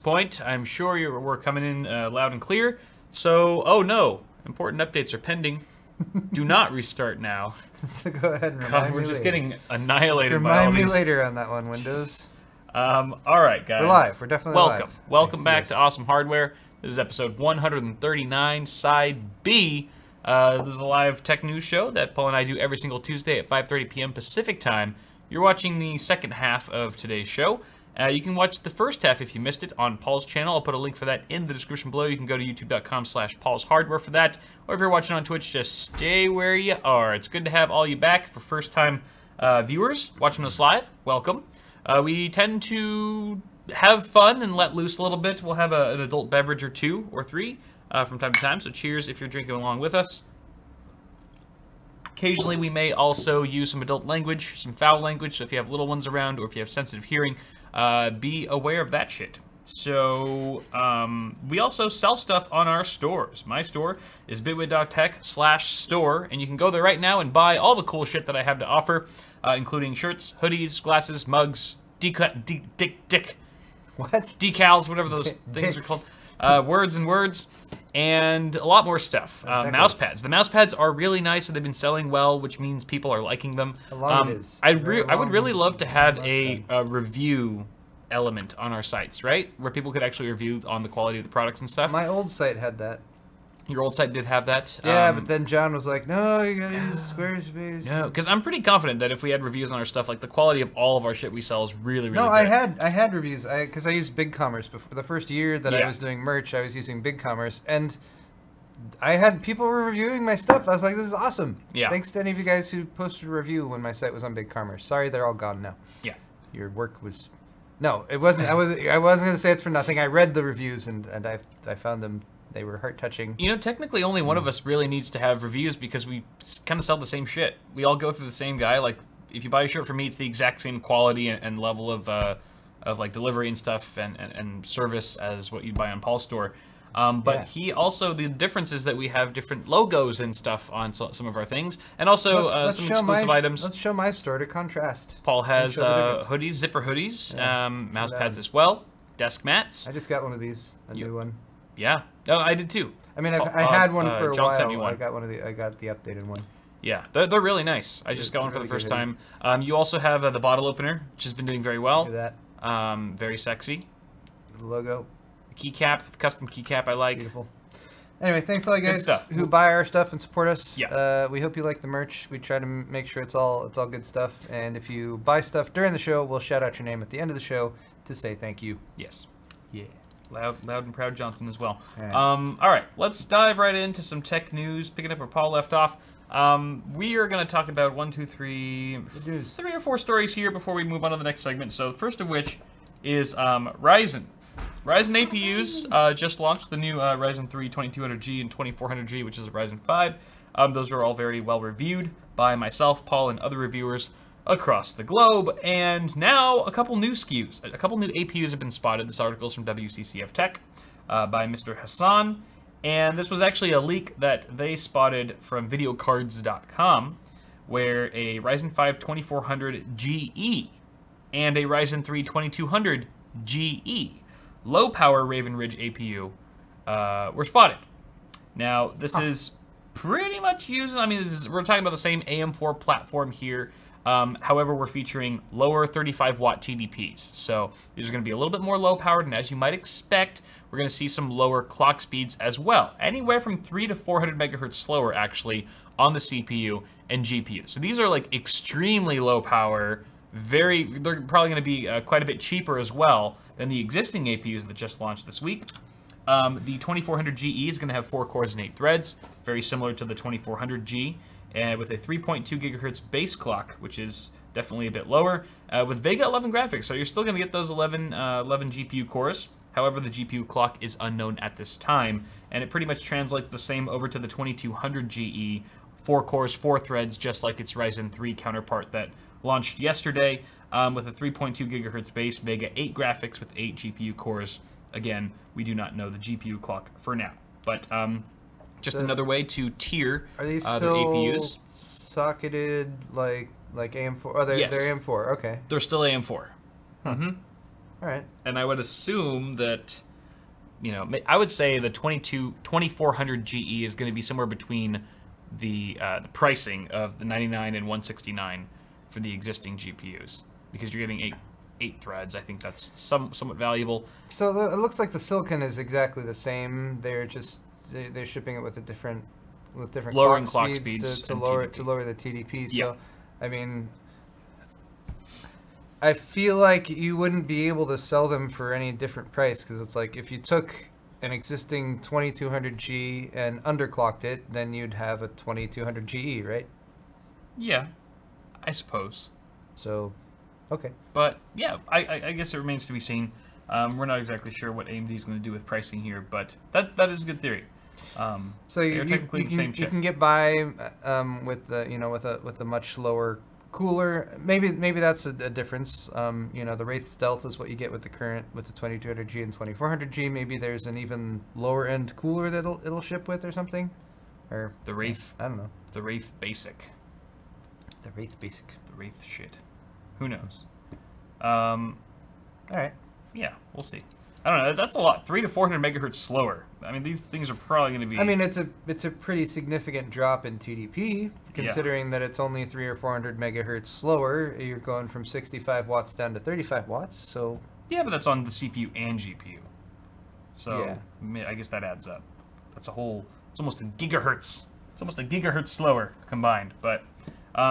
point, I'm sure we're coming in loud and clear. So, oh no, important updates are pending. Do not restart now. So go ahead and God, we're just getting annihilated by all Remind me these. later on that one, Windows. All right, guys. We're live. We're definitely live. Welcome back to Awesome Hardware. This is episode 139, Side B. This is a live tech news show that Paul and I do every single Tuesday at 5:30 p.m. Pacific time. You're watching the second half of today's show. You can watch the first half if you missed it on Paul's channel. I'll put a link for that in the description below. You can go to youtube.com/paulshardware for that. Or if you're watching on Twitch, just stay where you are. It's good to have all you back. For first-time viewers watching us live, welcome. We tend to have fun and let loose a little bit. We'll have an adult beverage or two or three from time to time, so cheers if you're drinking along with us. Occasionally, we may also use some adult language, some foul language, so if you have little ones around or if you have sensitive hearing, be aware of that shit. So, we also sell stuff on our stores. My store is bitwit.tech/store, and you can go there right now and buy all the cool shit that I have to offer, including shirts, hoodies, glasses, mugs, decals, whatever those things are called, words and words, and a lot more stuff. Mouse pads. The mouse pads are really nice, and they've been selling well, which means people are liking them. I would really love to have a review element on our sites, right? Where people could actually review on the quality of the products and stuff. My old site had that. Your old site did have that? Yeah, but then John was like, no, you gotta use Squarespace. No, because I'm pretty confident that if we had reviews on our stuff, like the quality of all of our shit we sell is really, really good. I had reviews, because I used BigCommerce before. The first year that I was doing merch, I was using BigCommerce, and I had people reviewing my stuff. I was like, this is awesome. Yeah. Thanks to any of you guys who posted a review when my site was on BigCommerce. Sorry, they're all gone now. Yeah. Your work was... No, it wasn't. I wasn't going to say it's for nothing. I read the reviews, and I found them... They were heart-touching. You know, technically only one of us really needs to have reviews because we kind of sell the same shit. We all go through the same guy. Like, if you buy a shirt from me, it's the exact same quality and level of like delivery and stuff and service as what you'd buy on Paul's store. But he also, the difference is that we have different logos and stuff on some of our things, and also some exclusive items. Let's show my store to contrast. Paul has hoodies, zipper hoodies, mouse pads as well, desk mats. I just got one of these, a new one. Yeah. Oh, I did too. I mean, I had one for a John while. Sent me one. I got the updated one. Yeah, they're really nice. I just got one for the first time. You also have the bottle opener, which has been doing very well. Look at that. Very sexy. The logo. The keycap, the custom keycap I like. Beautiful. Anyway, thanks all you guys who buy our stuff and support us. Yeah. We hope you like the merch. We try to make sure it's all good stuff. And if you buy stuff during the show, we'll shout out your name at the end of the show to say thank you. Yes. Yeah. Loud and proud Johnson as well. All right. All right, let's dive right into some tech news, picking up where Paul left off. We are going to talk about three or four stories here before we move on to the next segment. So the first of which is Ryzen. Ryzen APUs just launched the new Ryzen 3 2200G and 2400G, which is a Ryzen 5. Those are all very well reviewed by myself, Paul, and other reviewers across the globe, and now a couple new SKUs. A couple new APUs have been spotted. This article is from WCCF Tech by Mr. Hassan, and this was actually a leak that they spotted from videocards.com, where a Ryzen 5 2400GE and a Ryzen 3 2200GE low-power Raven Ridge APU were spotted. Now, this is pretty much using, I mean, we're talking about the same AM4 platform here. However, we're featuring lower 35-watt TDPs. So these are going to be a little bit more low-powered, and as you might expect, we're going to see some lower clock speeds as well. Anywhere from 300 to 400 megahertz slower, actually, on the CPU and GPU. So these are, like, extremely low-power, they're probably going to be quite a bit cheaper as well than the existing APUs that just launched this week. The 2400GE is going to have 4 cores and 8 threads, very similar to the 2400G. And with a 3.2 gigahertz base clock, which is definitely a bit lower, with Vega 11 graphics. So you're still going to get those 11 GPU cores. However, the GPU clock is unknown at this time, and it pretty much translates the same over to the 2200GE, 4 cores, 4 threads, just like its Ryzen 3 counterpart that launched yesterday, with a 3.2 gigahertz base, Vega 8 graphics with 8 GPU cores. Again, we do not know the GPU clock for now, but just another way to tier are these the still APUs. Socketed like AM4? Oh, they're AM4. Okay. They're still AM4. Huh. All right. And I would assume that, you know, I would say the 2400 GE is going to be somewhere between the pricing of the 99 and 169 for the existing GPUs, because you're getting eight threads. I think that's somewhat valuable. So it looks like the silicon is exactly the same. They're shipping it with different lowering clock speeds to lower the TDP. So, yep. I mean, I feel like you wouldn't be able to sell them for any different price, because it's like if you took an existing 2200G and underclocked it, then you'd have a 2200 GE, right? Yeah, I suppose. So, okay. But yeah, I guess it remains to be seen. We're not exactly sure what AMD is going to do with pricing here, but that is a good theory. So you can get by with a much lower cooler. Maybe that's a difference. You know, the Wraith Stealth is what you get with the 2200G and 2400G. Maybe there's an even lower end cooler that it'll ship with or something. Or the Wraith. I don't know. The Wraith Basic. The Wraith Basic. The Wraith shit. Who knows? All right. Yeah, we'll see. I don't know. That's a lot. 300 to 400 megahertz slower. I mean, these things are probably going to be. I mean, it's a pretty significant drop in TDP, considering that it's only 300 or 400 megahertz slower. You're going from 65 watts down to 35 watts. So. Yeah, but that's on the CPU and GPU. So yeah. I guess that adds up. That's a whole. It's almost a gigahertz. It's almost a gigahertz slower combined. But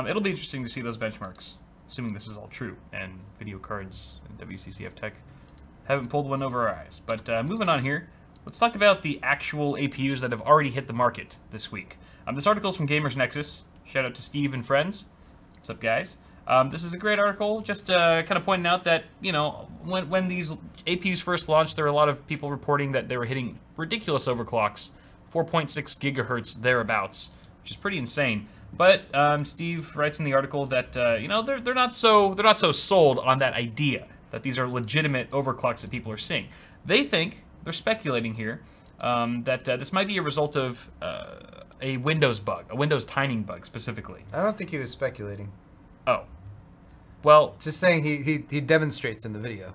it'll be interesting to see those benchmarks, assuming this is all true and video cards and WCCF Tech haven't pulled one over our eyes. But moving on here, let's talk about the actual APUs that have already hit the market this week. This article is from Gamers Nexus. Shout out to Steve and friends. What's up, guys? This is a great article, just kind of pointing out that, you know, when these APUs first launched, there were a lot of people reporting that they were hitting ridiculous overclocks, 4.6 gigahertz thereabouts, which is pretty insane. But Steve writes in the article that you know, they're not so sold on that idea that these are legitimate overclocks that people are seeing. They think, they're speculating here, that this might be a result of a Windows bug, a Windows timing bug specifically. I don't think he was speculating. Oh. Well, just saying he demonstrates in the video.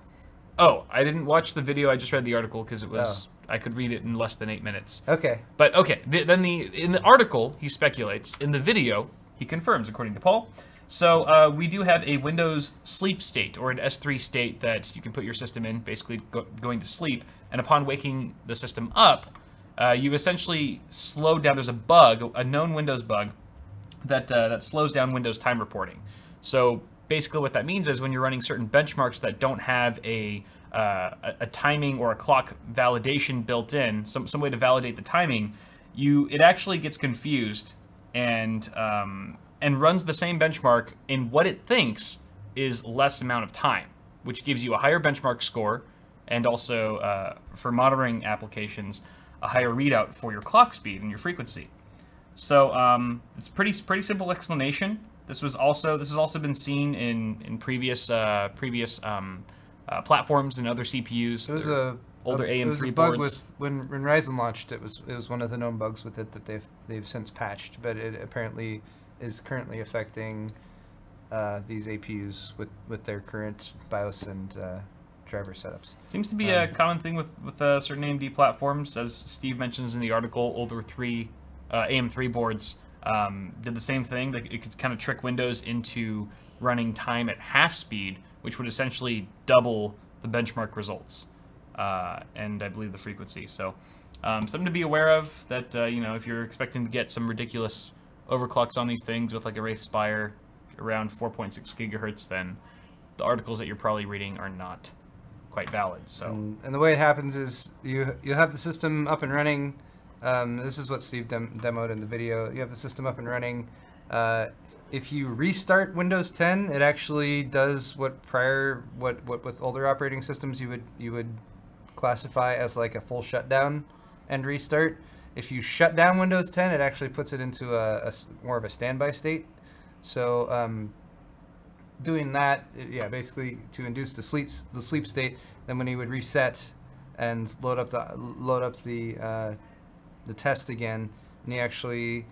Oh, I didn't watch the video. I just read the article because it was I could read it in less than 8 minutes. Okay. But okay, in the article he speculates. In the video he confirms, according to Paul. So we do have a Windows sleep state, or an S3 state that you can put your system in, basically going to sleep. And upon waking the system up, you've essentially slowed down. There's a bug, a known Windows bug, that slows down Windows time reporting. So basically what that means is when you're running certain benchmarks that don't have a timing or a clock validation built in, some way to validate the timing, it actually gets confused and runs the same benchmark in what it thinks is less amount of time, which gives you a higher benchmark score, and also for monitoring applications, a higher readout for your clock speed and your frequency. So it's pretty simple explanation. This has also been seen in previous platforms and other CPUs. There was older AM3 bug boards. When Ryzen launched. It was one of the known bugs with it that they've since patched, but it apparently is currently affecting these APUs with their current BIOS and driver setups. Seems to be a common thing with certain AMD platforms, as Steve mentions in the article. Older AM3 boards did the same thing. It could kind of trick Windows into running time at half speed, which would essentially double the benchmark results, and I believe the frequency. So something to be aware of, that you know, if you're expecting to get some ridiculous overclocks on these things with like a Wraith Spire around 4.6 gigahertz, then the articles that you're probably reading are not quite valid. So and the way it happens is you have the system up and running. This is what Steve demoed in the video. You have the system up and running. If you restart Windows 10, it actually does what with older operating systems you would classify as like a full shutdown and restart. If you shut down Windows 10, it actually puts it into a more of a standby state. So doing that, basically to induce the sleep state. Then when he would reset and load up the test again, and he actually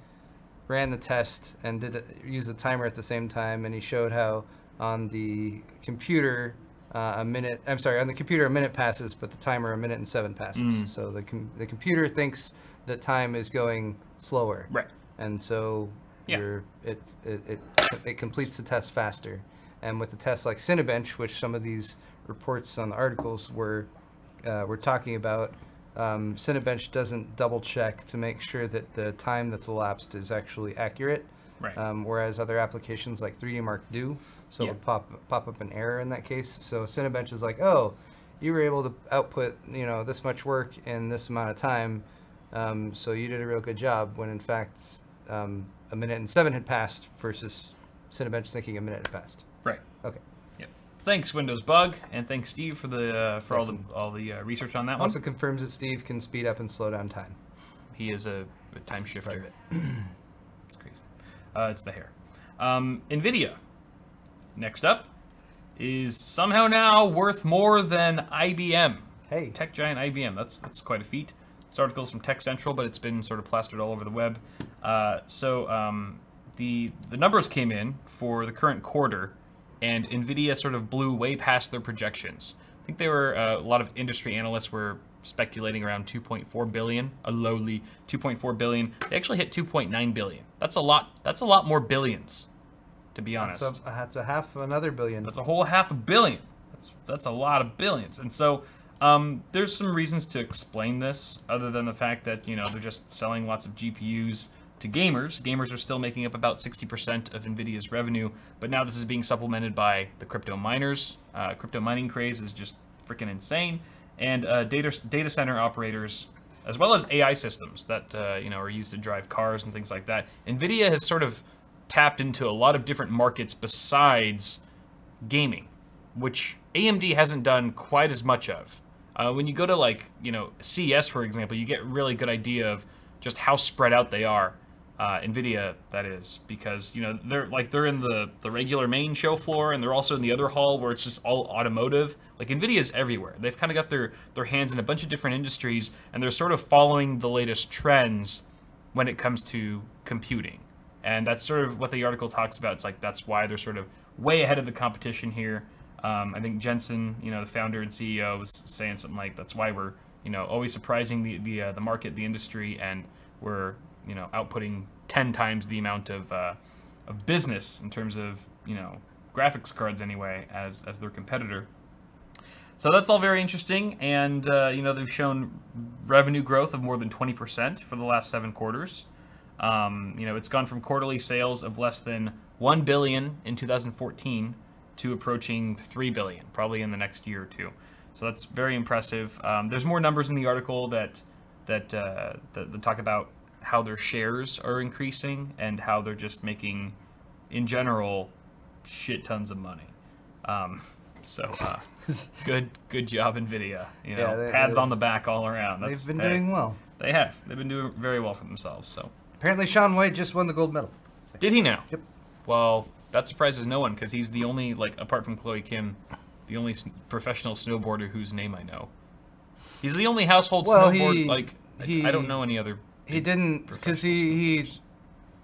ran the test and used the timer at the same time, and he showed how on the computer a minute. I'm sorry, on the computer a minute passes, but the timer a minute and 7 passes. So the computer thinks that time is going slower. Right. And so it completes the test faster. And with the tests like Cinebench, which some of these reports on the articles were talking about, Cinebench doesn't double check to make sure that the time that's elapsed is actually accurate. Right. Whereas other applications like 3D Mark do, so it would pop up an error in that case. So Cinebench is like, oh, you were able to output this much work in this amount of time, so you did a real good job. When in fact, a minute and 7 had passed versus Cinebench thinking a minute had passed. Right. Okay. Yep. Thanks Windows Bug, and thanks Steve for the all the research on that one. Also confirms that Steve can speed up and slow down time. He is a time shifter. It's crazy. It's the hair. NVIDIA, next up, is somehow now worth more than IBM. Hey. Tech giant IBM. That's quite a feat. This article's from Tech Central, but it's been sort of plastered all over the web. The numbers came in for the current quarter, and NVIDIA sort of blew way past their projections. I think they were a lot of industry analysts were speculating around 2.4 billion, a lowly 2.4 billion. They actually hit 2.9 billion. That's a lot. That's a lot more billions, to be honest. That's a half another billion. That's a whole half a billion. That's a lot of billions. And so there's some reasons to explain this, other than the fact that they're just selling lots of GPUs to gamers. Gamers are still making up about 60% of NVIDIA's revenue, but now this is being supplemented by the crypto miners. Crypto mining craze is just freaking insane, and data center operators, as well as AI systems that are used to drive cars and things like that. NVIDIA has sort of tapped into a lot of different markets besides gaming, which AMD hasn't done quite as much of. When you go to CES, for example, you get a really good idea of just how spread out they are. NVIDIA, that is, because they're in the regular main show floor, and they're also in the other hall where it's just all automotive. Like NVIDIA's everywhere. They've kind of got their hands in a bunch of different industries, and they're sort of following the latest trends when it comes to computing. And that's sort of what the article talks about. It's like that's why they're sort of way ahead of the competition here. I think Jensen, the founder and CEO, was saying something like that's why we're always surprising the market, the industry, and we're outputting 10 times the amount of business in terms of graphics cards anyway as their competitor. So that's all very interesting, and they've shown revenue growth of more than 20% for the last 7 quarters. It's gone from quarterly sales of less than 1 billion in 2014 to approaching 3 billion, probably in the next year or two. So that's very impressive. There's more numbers in the article that talk about how their shares are increasing and how they're just making, in general, shit tons of money. Good job, NVIDIA. Pads on the back all around. They've been doing well. They have. They've been doing very well for themselves. So apparently, Shaun White just won the gold medal. Did he now? Yep. Well, that surprises no one because he's the only, apart from Chloe Kim, the only professional snowboarder whose name I know. He's the only household snowboard. I don't know any other. He didn't, because he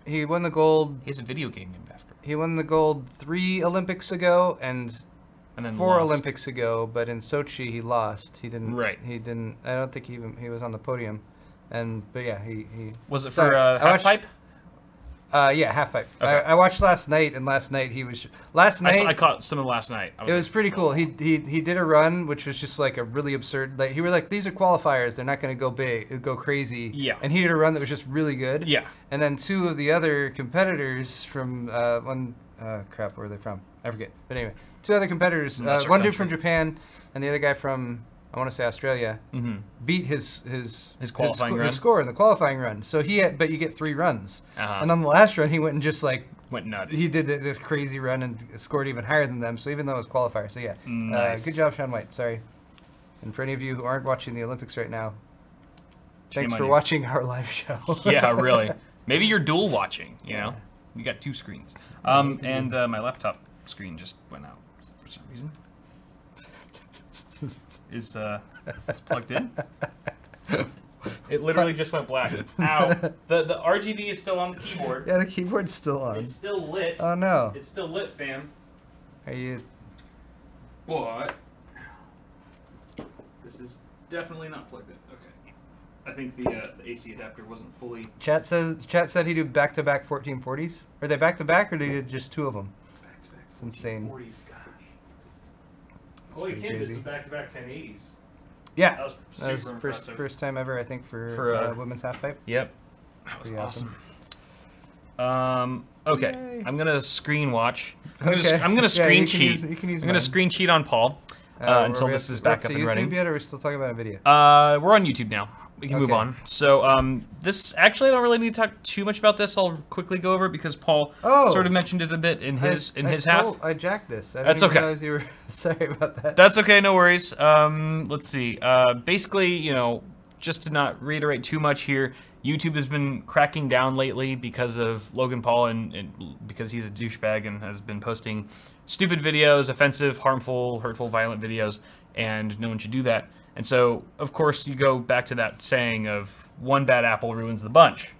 won the gold. He has a video game named after him. He won the gold 3 Olympics ago and then 4 Olympics ago, but in Sochi he lost. He didn't. Right. He didn't. I don't think he was on the podium. But yeah, he was it for half pipe? Yeah, half pipe. Okay. I watched last night, and last night he was. I caught some of last night. It was pretty cool. He did a run, which was just like a really absurd. He were like, these are qualifiers. They're not going to go crazy. Yeah. And he did a run that was just really good. Yeah. And then 2 of the other competitors from crap, where are they from? I forget. But anyway, 2 other competitors. One dude from Japan, and the other guy from, I want to say, Australia, beat his qualifying run. His score in the qualifying run. So but you get 3 runs. And on the last run, he went and just went nuts. He did this crazy run and scored even higher than them. So even though it was qualifier, so yeah, nice. Good job, Shaun White. Sorry. And for any of you who aren't watching the Olympics right now, thanks for watching our live show. Yeah, really. Maybe you're dual watching. You got 2 screens. And my laptop screen just went out for some reason. Is this plugged in? It literally just went black. Ow. The RGB is still on the keyboard. Yeah, the keyboard's still on. It's still lit. Oh no. It's still lit, fam. Are you? but this is definitely not plugged in. Okay. I think the AC adapter wasn't fully... Chat said he did back-to-back 1440s. Are they back-to-back, or did he do just 2 of them? Back-to-back. It's insane. 40s, gosh. Holy kids, it's a back-to-back 1080s. Yeah. That was super impressive. First time ever, I think, for women's half-pipe. Yep. That was Pretty awesome. Okay. Yay. I'm gonna screen watch. I'm Okay. gonna screen cheat. You can use I'm gonna screen cheat on Paul until this is back up and running. YouTube yet, or are we still talking about a video? We're on YouTube now. We can move Okay. on. So this actually I don't really need to talk too much about this. I'll quickly go over it because Paul sort of mentioned it a bit in his half. I jacked this. I That's didn't okay. realize you were sorry about that. That's okay, no worries. Let's see. Basically, you know, just to not reiterate too much here, YouTube has been cracking down lately because of Logan Paul and because he's a douchebag and has been posting stupid videos, offensive, harmful, hurtful, violent videos, and no one should do that. And so, of course, you go back to that saying of one bad apple ruins the bunch.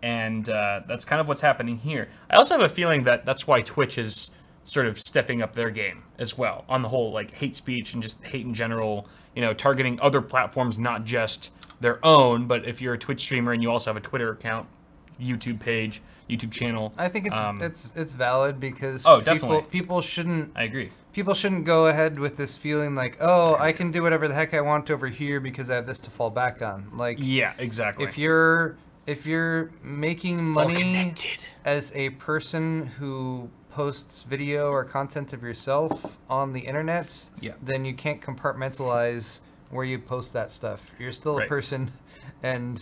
And that's kind of what's happening here. I also have a feeling that that's why Twitch is sort of stepping up their game as well on the whole, like hate speech and just hate in general, you know, targeting other platforms, not just their own, but if you're a Twitch streamer and you also have a Twitter account, YouTube page, YouTube channel. I think it's valid because people shouldn't. I agree. People shouldn't go ahead with this feeling like, oh, I can do whatever the heck I want over here because I have this to fall back on. Like, yeah, exactly. If you're making money as a person who posts video or content of yourself on the internet, then you can't compartmentalize where you post that stuff. You're still a person, and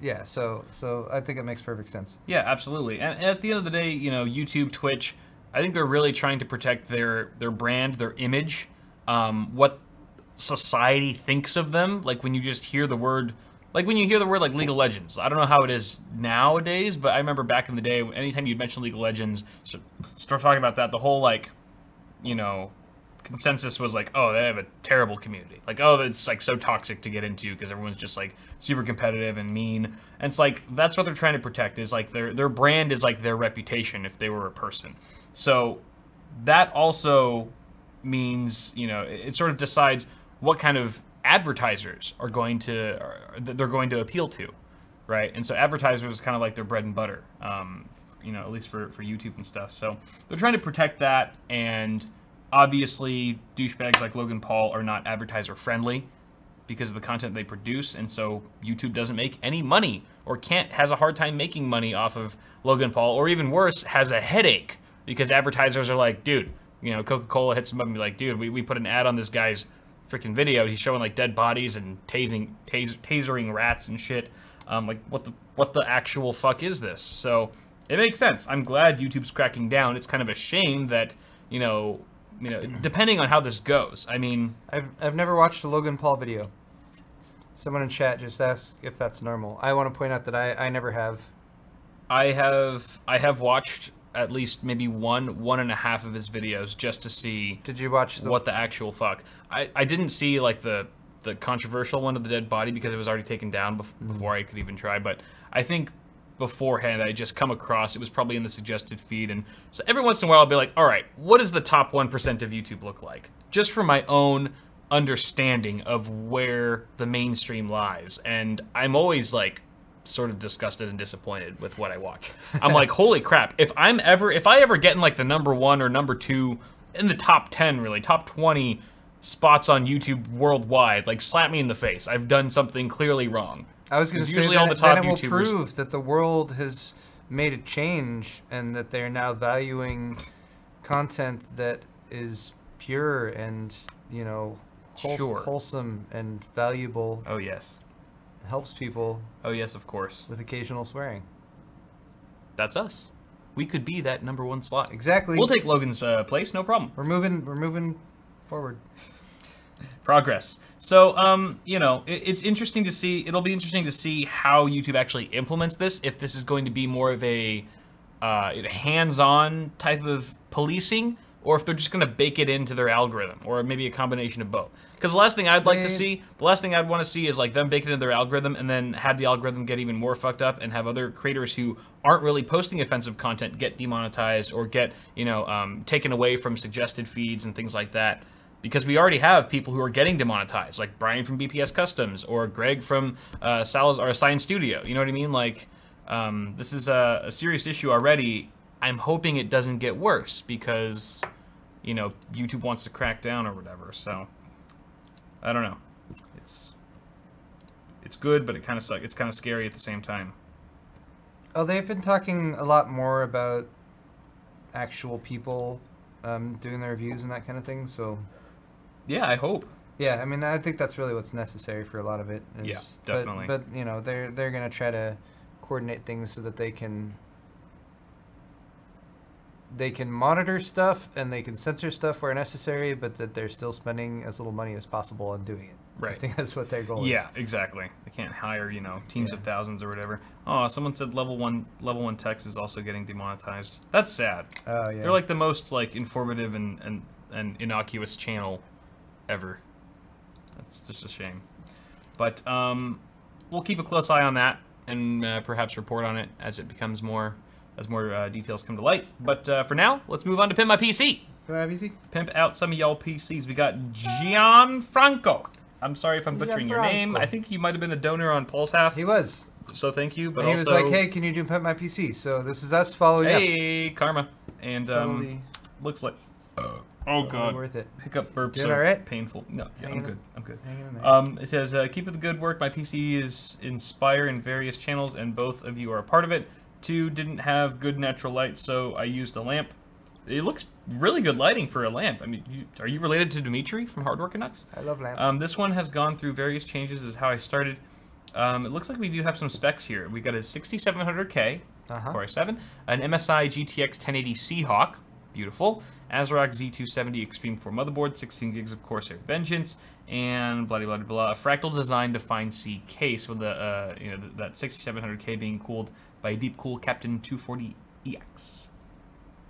yeah, so I think it makes perfect sense. Yeah, absolutely. And at the end of the day, you know, YouTube, Twitch, I think they're really trying to protect their brand, their image, what society thinks of them. Like when you just hear the word, like League of Legends. I don't know how it is nowadays, but I remember back in the day, anytime you'd mention League of Legends, start talking about that, the whole like, you know, consensus was like, oh, they have a terrible community. Like, oh, it's like so toxic to get into because everyone's just like super competitive and mean. And it's like, that's what they're trying to protect is like their brand is like their reputation if they were a person. So that also means, you know, it sort of decides what kind of advertisers they're going to appeal to, right? And so advertisers is kind of like their bread and butter, you know, at least for YouTube and stuff. So they're trying to protect that, and obviously douchebags like Logan Paul are not advertiser friendly because of the content they produce, and so YouTube doesn't make any money or has a hard time making money off of Logan Paul, or even worse, has a headache because advertisers are like, dude, you know, Coca-Cola hits them up and be like, dude, we put an ad on this guy's freaking video. He's showing like dead bodies and tasering rats and shit. Like what the actual fuck is this? So it makes sense. I'm glad YouTube's cracking down. It's kind of a shame that, you know, depending on how this goes. I mean, I've never watched a Logan Paul video. Someone in chat just asked if that's normal. I want to point out that I never have. I have watched at least maybe one and a half of his videos just to see. Did you watch what the actual fuck? I didn't see like the controversial one of the dead body because it was already taken down before I could even try. But I think beforehand I just come across, it was probably in the suggested feed, and so every once in a while I'll be like, all right, what does the top 1% of YouTube look like? Just for my own understanding of where the mainstream lies. And I'm always like sort of disgusted and disappointed with what I watch. I'm like, holy crap, if I ever get in like the #1 or #2 in the top 10, really top 20 spots on YouTube worldwide, like slap me in the face. I've done something clearly wrong. I was going to say usually all the top then it will YouTubers prove that the world has made a change and that they're now valuing content that is pure and, you know, wholesome and valuable. Oh yes. Helps people. Oh yes, of course. With occasional swearing. That's us. We could be that #1 slot. Exactly. We'll take Logan's place, no problem. We're moving forward. Progress. So, you know, it's interesting to see. It'll be interesting to see how YouTube actually implements this. If this is going to be more of a hands-on type of policing, or if they're just going to bake it into their algorithm, or maybe a combination of both. Because the last thing I'd like to see, the last thing I'd want to see is like them bake it into their algorithm and then have the algorithm get even more fucked up and have other creators who aren't really posting offensive content get demonetized or get, you know, taken away from suggested feeds and things like that. because we already have people who are getting demonetized, like Brian from BPS Customs or Greg from Science Studio. You know what I mean? Like, this is a serious issue already. I'm hoping it doesn't get worse because, you know, YouTube wants to crack down or whatever. So, I don't know. It's good, but it kind of sucks. It's kind of scary at the same time. Oh, they've been talking a lot more about actual people doing their reviews and that kind of thing. So, yeah, I hope. Yeah, I mean, I think that's really what's necessary for a lot of it. Yeah, definitely. But you know, they're gonna try to coordinate things so that they can monitor stuff and they can censor stuff where necessary, but that they're still spending as little money as possible on doing it. Right. I think that's what their goal is. Yeah, exactly. They can't hire, you know, teams of thousands or whatever. Oh, someone said level one text is also getting demonetized. That's sad. Oh yeah. They're like the most like informative and innocuous channel ever. That's just a shame. But we'll keep a close eye on that and perhaps report on it as it becomes more, as more details come to light. But for now, let's move on to Pimp My PC. Pimp out some of y'all PCs. We got Gianfranco. I'm sorry if I'm butchering your name. I think you might have been a donor on Paul's half. He was. So thank you. But and he also, was like, "Hey, can you do Pimp My PC?" So this is us following up. Hey, karma. And Totally looks like. Oh totally god. worth it. Hiccup burps Doing are all right? painful. No, yeah, I'm good. I'm good. Hang in there. It says, keep up the good work. My PC is Inspire in various channels, and both of you are a part of it. 2 didn't have good natural light, so I used a lamp. It looks really good lighting for a lamp. I mean, are you related to Dimitri from Hardware Canucks? I love lamp. This one has gone through various changes is how I started. It looks like we do have some specs here. We got a 6700K Core i7, an MSI GTX 1080 Seahawk, beautiful, ASRock Z270 Extreme 4 motherboard, 16 gigs of Corsair Vengeance, and blah blah blah blah. A fractal design defined C case with the you know, that 6700K being cooled by a deep cool Captain 240EX.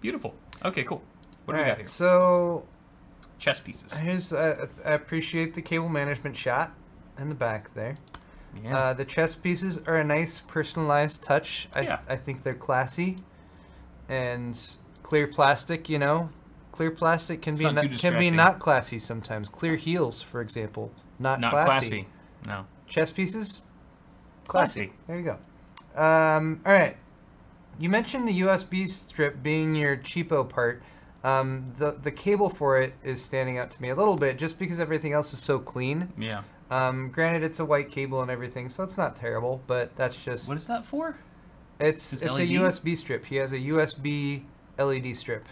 Beautiful. Okay, cool. What do we got here? So, chess pieces. Here's I appreciate the cable management shot in the back there. Yeah. The chess pieces are a nice personalized touch. I think they're classy, and clear plastic. You know, clear plastic can be not classy sometimes. Clear heels, for example, not classy. No. Chess pieces, classy. There you go. All right. You mentioned the USB strip being your cheapo part. The cable for it is standing out to me a little bit just because everything else is so clean. Yeah. Granted, it's a white cable and everything, so it's not terrible, but that's just... What is that for? It's a USB strip. He has a USB LED strip.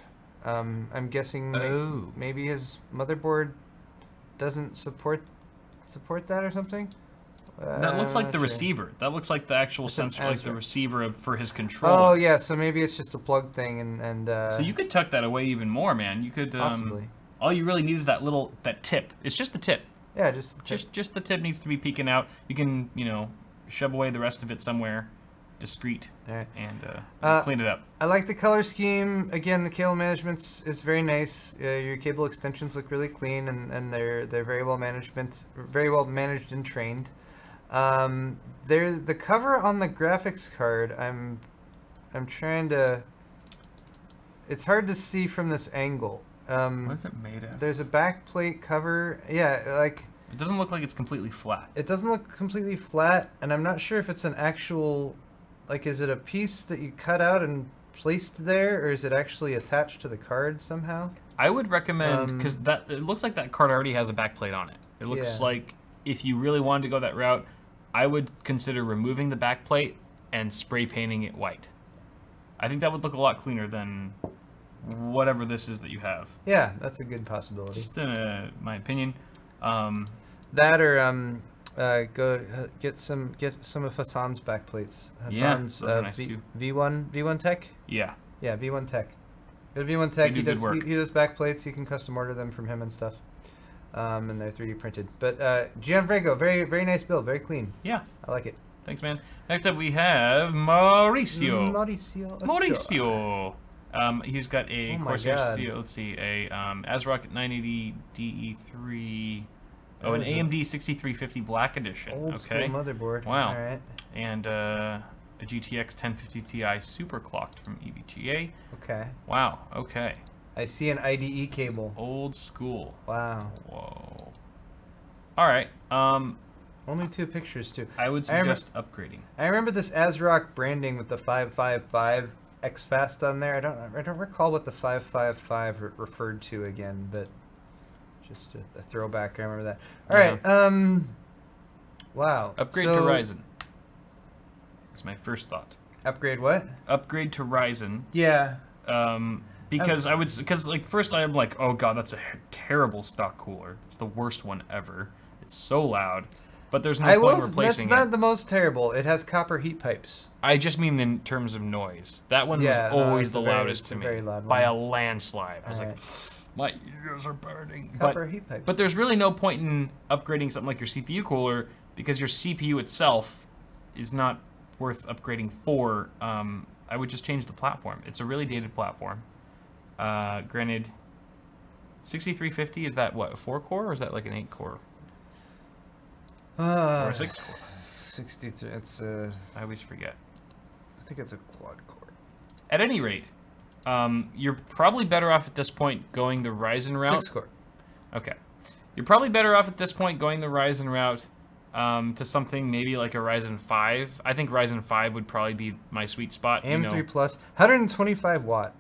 I'm guessing maybe his motherboard doesn't support that or something? That looks like the receiver. That looks like the actual sensor, like the receiver for his control. Oh yeah, so maybe it's just a plug thing, and so you could tuck that away even more, man. You could possibly. All you really need is that tip. It's just the tip. Yeah, just the tip needs to be peeking out. You can, you know, shove away the rest of it somewhere discreet and clean it up. I like the color scheme. Again, the cable management is very nice. Your cable extensions look really clean, and they're very well managed and trained. There's the cover on the graphics card. I'm trying to. It's hard to see from this angle. What is it made of? There's a backplate cover. Yeah, like. It doesn't look like it's completely flat. It doesn't look completely flat, and I'm not sure if it's an actual. Like, is it a piece that you cut out and placed there, or is it actually attached to the card somehow? I would recommend, because it looks like that card already has a backplate on it. It looks like if you really wanted to go that route, I would consider removing the backplate and spray painting it white. I think that would look a lot cleaner than whatever this is that you have. Yeah, that's a good possibility. Just my opinion. That or go get some of Hassan's backplates. Hassan's nice V1 Tech. Yeah. Yeah, V1 Tech. Go to V1 Tech. He does backplates. You can custom order them from him and stuff. And they're 3D printed. But Gianfranco, very nice build, very clean. Yeah, I like it. Thanks, man. Next up, we have Mauricio. Mauricio. He's got a Corsair. Let's see, a ASRock 980 DE3. Oh, an AMD 6350 Black Edition. Old school motherboard. Wow. All right. And a GTX 1050 Ti super clocked from EVGA. Okay. Wow. Okay. I see an IDE cable. Old school. Wow. Whoa. All right. Only 2 pictures too. I would suggest upgrading. I remember this ASRock branding with the 555 X-Fast on there. I don't recall what the 555 referred to again, but just a throwback. I remember that. All right. Wow. Upgrade to Ryzen. That's my first thought. Upgrade what? Upgrade to Ryzen. Yeah. Because like first I'm like, oh god, that's a terrible stock cooler. It's the worst one ever. It's so loud. But there's no point replacing it. That's not the most terrible. It has copper heat pipes. I just mean in terms of noise. That one was always the loudest to me. Very loud one. By a landslide. I was like, my ears are burning. Copper heat pipes. But there's really no point in upgrading something like your CPU cooler because your CPU itself is not worth upgrading for. I would just change the platform. It's a really dated platform. Granted, 6350, is that what, a 4-core or is that like an 8-core? Or a 6-core? 63, it's I always forget. I think it's a quad-core. At any rate, you're probably better off at this point going the Ryzen route. 6-core. Okay. You're probably better off at this point going the Ryzen route to something maybe like a Ryzen 5. I think Ryzen 5 would probably be my sweet spot. AM3 Plus, 125 watt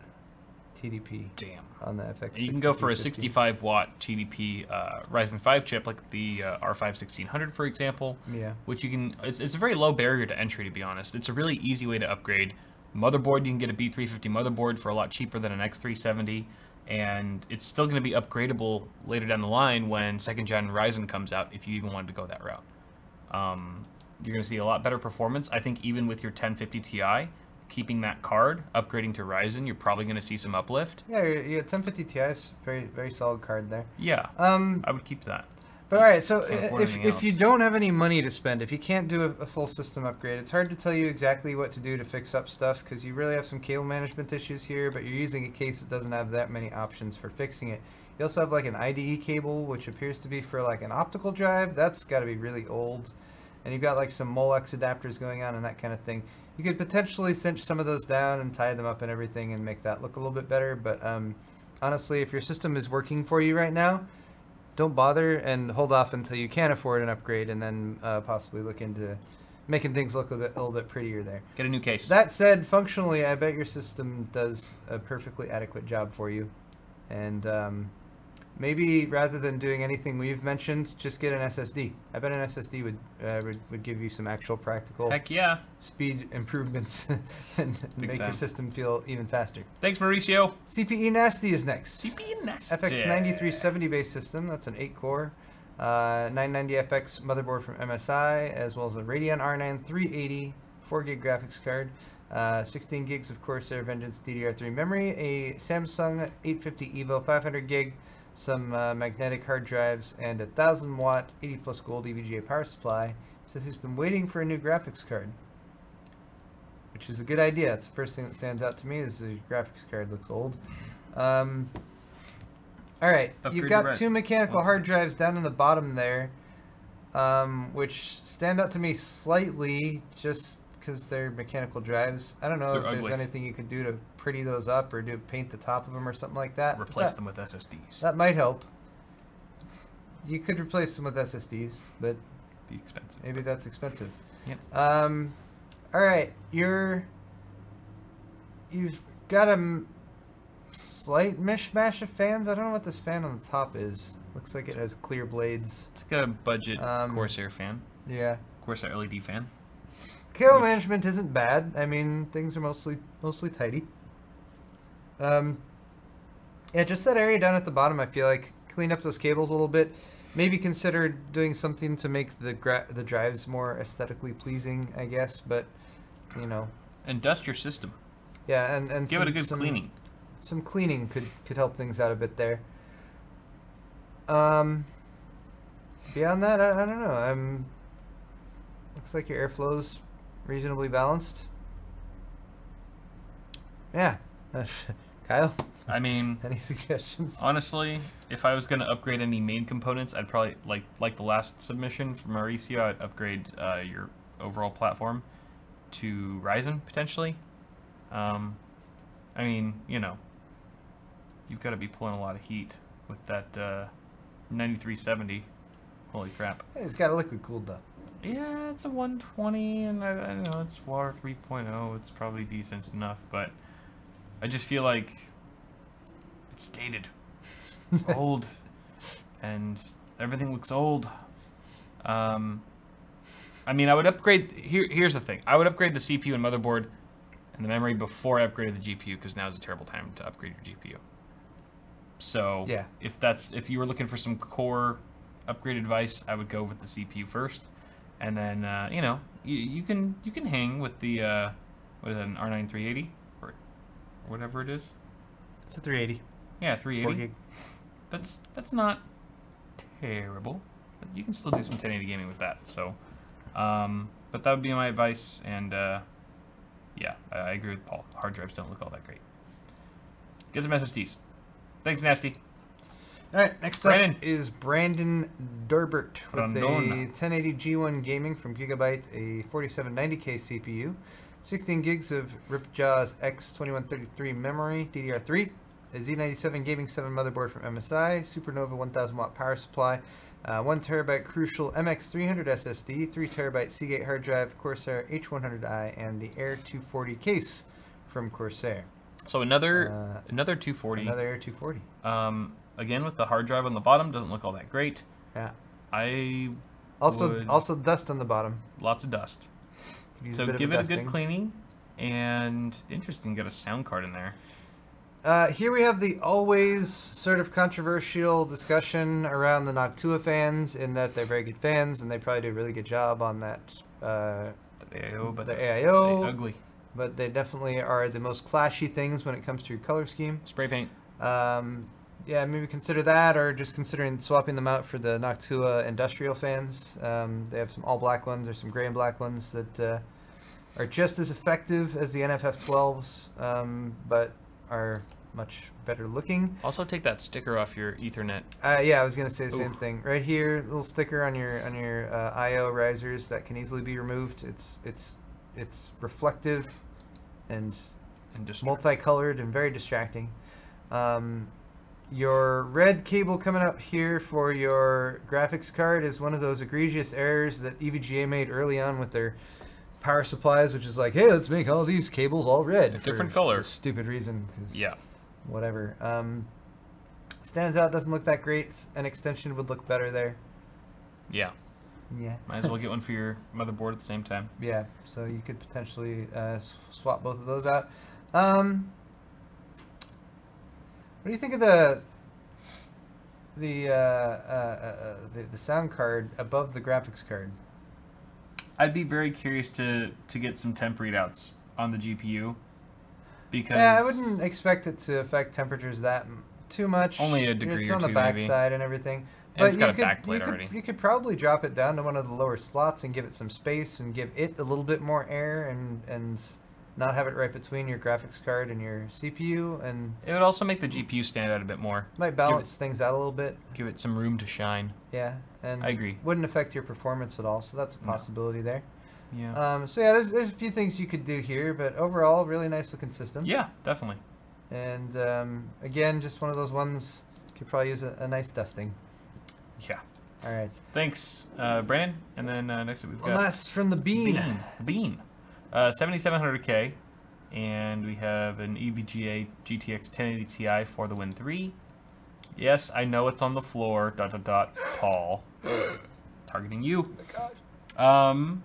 TDP. Damn. On the FX. You can go for a 65 watt TDP Ryzen 5 chip, like the R5 1600, for example. Yeah. Which you can. It's a very low barrier to entry, to be honest. It's a really easy way to upgrade. Motherboard, you can get a B350 motherboard for a lot cheaper than an X370, and it's still going to be upgradable later down the line when second-gen Ryzen comes out, if you even wanted to go that route. You're going to see a lot better performance. I think even with your 1050 Ti, keeping that card, upgrading to Ryzen, you're probably going to see some uplift. Yeah, your 1050 Ti is very solid card there. Yeah, I would keep that. But all right, so if you don't have any money to spend, if you can't do a full system upgrade, it's hard to tell you exactly what to do to fix up stuff because you really have some cable management issues here, but you're using a case that doesn't have that many options for fixing it. You also have like an IDE cable, which appears to be for like an optical drive. That's got to be really old. And you've got like some Molex adapters going on and that kind of thing. You could potentially cinch some of those down and tie them up and everything and make that look a little bit better. But honestly, if your system is working for you right now, don't bother and hold off until you can afford an upgrade and then possibly look into making things look a little bit prettier there. Get a new case. That said, functionally, I bet your system does a perfectly adequate job for you. And maybe rather than doing anything we've mentioned, just get an SSD. I bet an SSD would give you some actual practical speed improvements and make your system feel even faster. Thanks, Mauricio. CPE Nasty is next. CPE Nasty. FX9370 based system. That's an 8-core 990FX motherboard from MSI, as well as a Radeon R9 380 4GB graphics card. 16 gigs of Corsair Vengeance DDR3 memory, a Samsung 850 EVO 500 gig, some magnetic hard drives, and a 1000 watt 80 plus gold EVGA power supply. Says he's been waiting for a new graphics card, which is a good idea. It's the first thing that stands out to me is the graphics card looks old. All right, you've got 2 mechanical hard drives down in the bottom there, which stand out to me slightly just because they're mechanical drives. I don't know if there's anything you could do to pretty those up or paint the top of them or something like that. Replace them with SSDs. That might help. You could replace them with SSDs, but be expensive. Maybe that's expensive. Yep. All right, you've got a slight mishmash of fans. I don't know what this fan on the top is. Looks like it has clear blades. It's got a budget Corsair fan. Yeah. Corsair LED fan. Cable management isn't bad. I mean, things are mostly tidy. Yeah, just that area down at the bottom, I feel like clean up those cables a little bit. Maybe consider doing something to make the drives more aesthetically pleasing, I guess. But you know. And dust your system. Yeah, and give it a good cleaning. Some cleaning could help things out a bit there. Beyond that, I don't know. Looks like your airflow's reasonably balanced. Yeah. Kyle? I mean, any suggestions? Honestly, if I was going to upgrade any main components, I'd probably, like the last submission from Mauricio, I'd upgrade your overall platform to Ryzen, potentially. I mean, you know, you've got to be pulling a lot of heat with that 9370. Holy crap. Hey, it's got a liquid cooled though. Yeah, it's a 120, and I know it's water 3.0. It's probably decent enough, but I just feel like it's dated. It's old, and everything looks old. I mean, I would upgrade. Here's the thing. I would upgrade the CPU and motherboard and the memory before I upgraded the GPU, because now is a terrible time to upgrade your GPU. So yeah, if you were looking for some core upgrade advice, I would go with the CPU first, and then you know, you can hang with the what is that, an R9 380 or whatever it is. It's a 380. Yeah, 380. 4 gig. That's not terrible. But you can still do some 1080 gaming with that. So, but that would be my advice. And yeah, I agree with Paul. Hard drives don't look all that great. Get some SSDs. Thanks, Nasty. All right, next Brandon. up is Brandon Durbert with a Brandon. 1080 G1 Gaming from Gigabyte, a 4790K CPU, 16 gigs of Ripjaws X2133 memory, DDR3, a Z97 Gaming 7 motherboard from MSI, Supernova 1000 watt power supply, 1 terabyte Crucial MX300 SSD, 3 terabyte Seagate hard drive, Corsair H100i, and the Air 240 case from Corsair. So another 240. Another Air 240. Again with the hard drive on the bottom, doesn't look all that great. Yeah. Also dust on the bottom. lots of dust. So give it a good cleaning, and interesting, got a sound card in there. Here we have the always sort of controversial discussion around the Noctua fans, in that they're very good fans and they probably do a really good job on that. The AIO, but the AIO, they ugly. But they definitely are the most clashy things when it comes to your color scheme. Spray paint. Yeah, maybe consider that, or just considering swapping them out for the Noctua industrial fans. They have some all black ones or some gray and black ones that are just as effective as the NFF12s, but are much better looking. Also, take that sticker off your Ethernet. Yeah, I was gonna say the same thing. Right here, little sticker on your I/O risers that can easily be removed. It's reflective and multicolored and very distracting. Your red cable coming up here for your graphics card is one of those egregious errors that EVGA made early on with their power supplies, which is like, hey, let's make all these cables all red. A different color. Stupid reason. Yeah. Whatever. Stands out, doesn't look that great. An extension would look better there. Yeah. Yeah. Might as well get one for your motherboard at the same time. Yeah, so you could potentially swap both of those out. What do you think of the sound card above the graphics card? I'd be very curious to get some temp readouts on the GPU, because yeah, I wouldn't expect it to affect temperatures that too much. Only a degree it's or on two, the back maybe. side and everything. And But it's got a backplate already. You could probably drop it down to one of the lower slots and give it some space and give it a little bit more air and not have it right between your graphics card and your CPU, and it would also make the GPU stand out a bit more. might balance things out a little bit. Give it some room to shine. Yeah, and I agree. Wouldn't affect your performance at all, so that's a possibility there. Yeah. So yeah, there's a few things you could do here, but overall, really nice looking system. Yeah, definitely. And again, just one of those ones could probably use a nice dusting. Yeah. All right. Thanks, Brandon. And then next up we've got Last from the Bean. The Bean. 7700K, and we have an EVGA GTX 1080 Ti for the Win 3. Yes, I know it's on the floor. ... Paul, targeting you. Oh my gosh.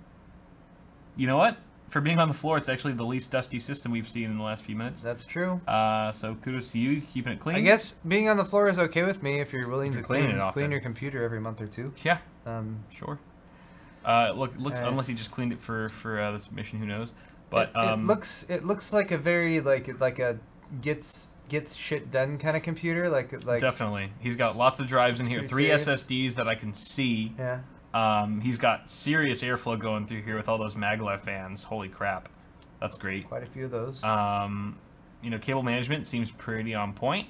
You know what? For being on the floor, it's actually the least dusty system we've seen in the last few minutes. That's true. So kudos to you, keeping it clean. I guess being on the floor is okay with me if you're willing to clean your computer every month or two. Yeah. Sure. Looks unless you just cleaned it for this mission, who knows? But it looks like a very like a gets shit done kind of computer. Like definitely, he's got lots of drives in here. 3 serious. SSDs that I can see. Yeah. He's got serious airflow going through here with all those maglev fans. Holy crap, that's great. Quite a few of those. You know, cable management seems pretty on point.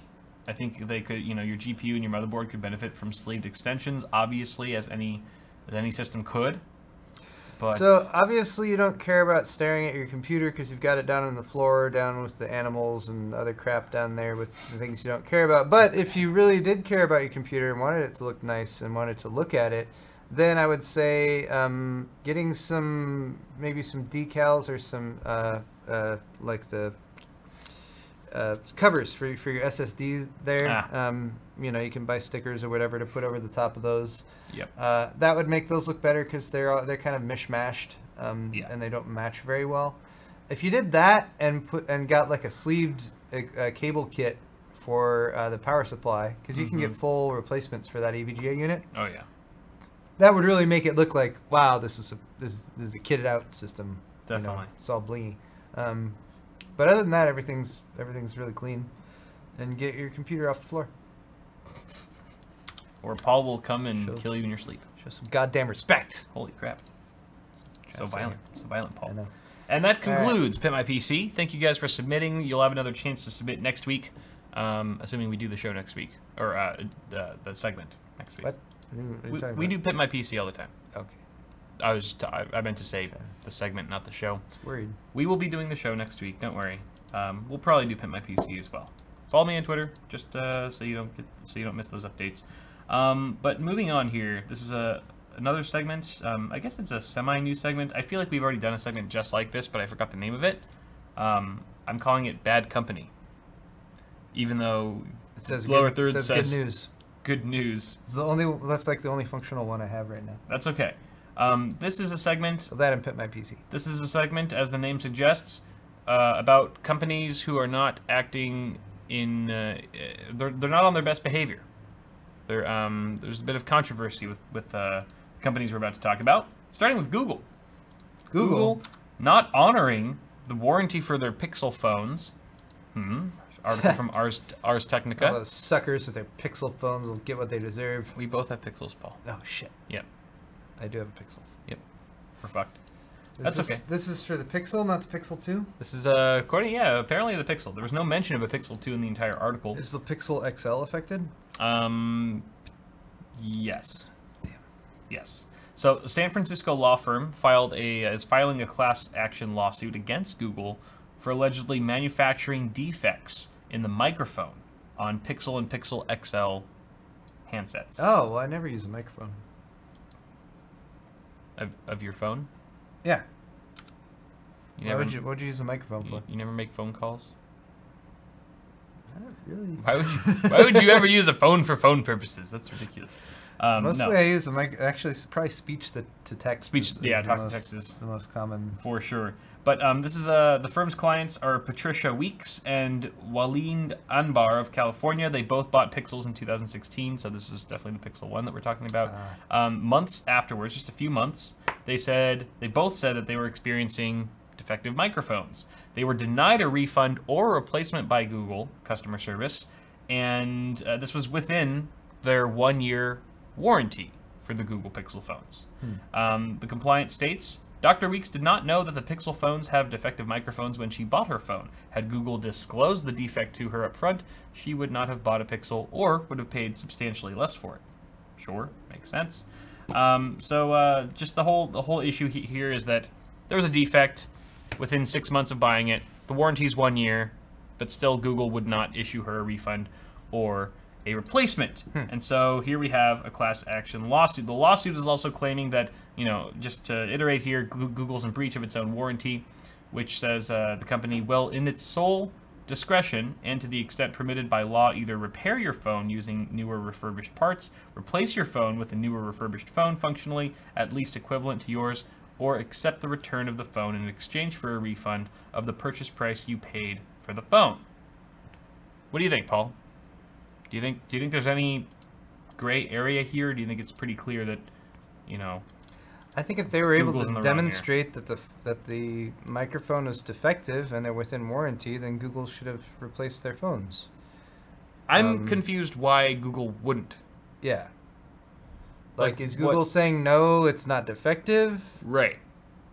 I think they could, you know, your GPU and your motherboard could benefit from sleeved extensions, obviously, as any system could. But so obviously you don't care about staring at your computer because you've got it down on the floor, down with the animals and other crap down there with the things you don't care about. But if you really did care about your computer and wanted it to look nice and wanted to look at it, then I would say getting maybe some decals or some like the covers for your SSDs there. You know, you can buy stickers or whatever to put over the top of those. Yep. That would make those look better because they're kind of mishmashed and they don't match very well. If you did that and got like a sleeved cable kit for the power supply, because you can get full replacements for that EVGA unit. Oh yeah. That would really make it look like, wow, this is a kitted out system. Definitely. You know, it's all blingy. But other than that, everything's really clean. And get your computer off the floor. Or Paul will come and kill you in your sleep. Show some goddamn respect. Holy crap. So violent. So violent, Paul. I know. And that concludes Pit My PC. Thank you guys for submitting. You'll have another chance to submit next week, assuming we do the show next week. Or the segment next week. What? We do Pit My PC all the time. Okay. I meant to say the segment, not the show. I was worried. We will be doing the show next week. Don't worry. We'll probably do Pit My PC as well. Follow me on Twitter, just so you don't miss those updates. But moving on here, this is another segment. I guess it's a semi-new segment. I feel like we've already done a segment just like this, but I forgot the name of it. I'm calling it Bad Company, even though it says lower third says good news. Good news. That's like the only functional one I have right now. That's okay. This is a segment. So that and Pit My PC. This is a segment, as the name suggests, about companies who are not acting in. They're not on their best behavior. There's a bit of controversy with companies we're about to talk about, starting with Google. Google not honoring the warranty for their Pixel phones. Article from Ars Technica. All those suckers with their Pixel phones will get what they deserve. We both have Pixels, Paul. Oh shit. Yep. I do have a Pixel. Yep. We're fucked. Okay. This is for the Pixel, not the Pixel 2? This is apparently the Pixel. There was no mention of a Pixel 2 in the entire article. Is the Pixel XL affected? Yes. Damn. Yes. So, the San Francisco law firm is filing a class action lawsuit against Google for allegedly manufacturing defects in the microphone on Pixel and Pixel XL handsets. Oh, well, I never use a microphone. Of your phone? Yeah. What would you use a microphone for? You never make phone calls? Not really. Why would you ever use a phone for phone purposes? That's ridiculous. Mostly I use a actually probably speech to text. Speech, talk to text is the most common. For sure. But this is the firm's clients are Patricia Weeks and Waleed Anbar of California. They both bought Pixels in 2016, so this is definitely the Pixel 1 that we're talking about. Months afterwards, just a few months, they both said that they were experiencing defective microphones. They were denied a refund or a replacement by Google customer service, and this was within their 1-year warranty for the Google Pixel phones. The complaint states, Dr. Weeks did not know that the Pixel phones have defective microphones when she bought her phone. Had Google disclosed the defect to her up front, she would not have bought a Pixel or would have paid substantially less for it. Sure, makes sense. Just the whole issue here is that there was a defect within 6 months of buying it. The warranty's 1 year, but still Google would not issue her a refund or a replacement. And so here we have a class action lawsuit. The lawsuit is also claiming that, just to iterate here, Google's in breach of its own warranty, which says the company will, in its sole discretion and to the extent permitted by law, either repair your phone using newer refurbished parts, replace your phone with a newer refurbished phone functionally at least equivalent to yours, or accept the return of the phone in exchange for a refund of the purchase price you paid for the phone. What do you think, Paul? Do you think there's any gray area here? Or do you think it's pretty clear that, I think if they were able Google's in to the wrong demonstrate that the microphone is defective and they're within warranty, then Google should have replaced their phones. I'm confused why Google wouldn't. Yeah. Like is Google saying no, it's not defective? Right.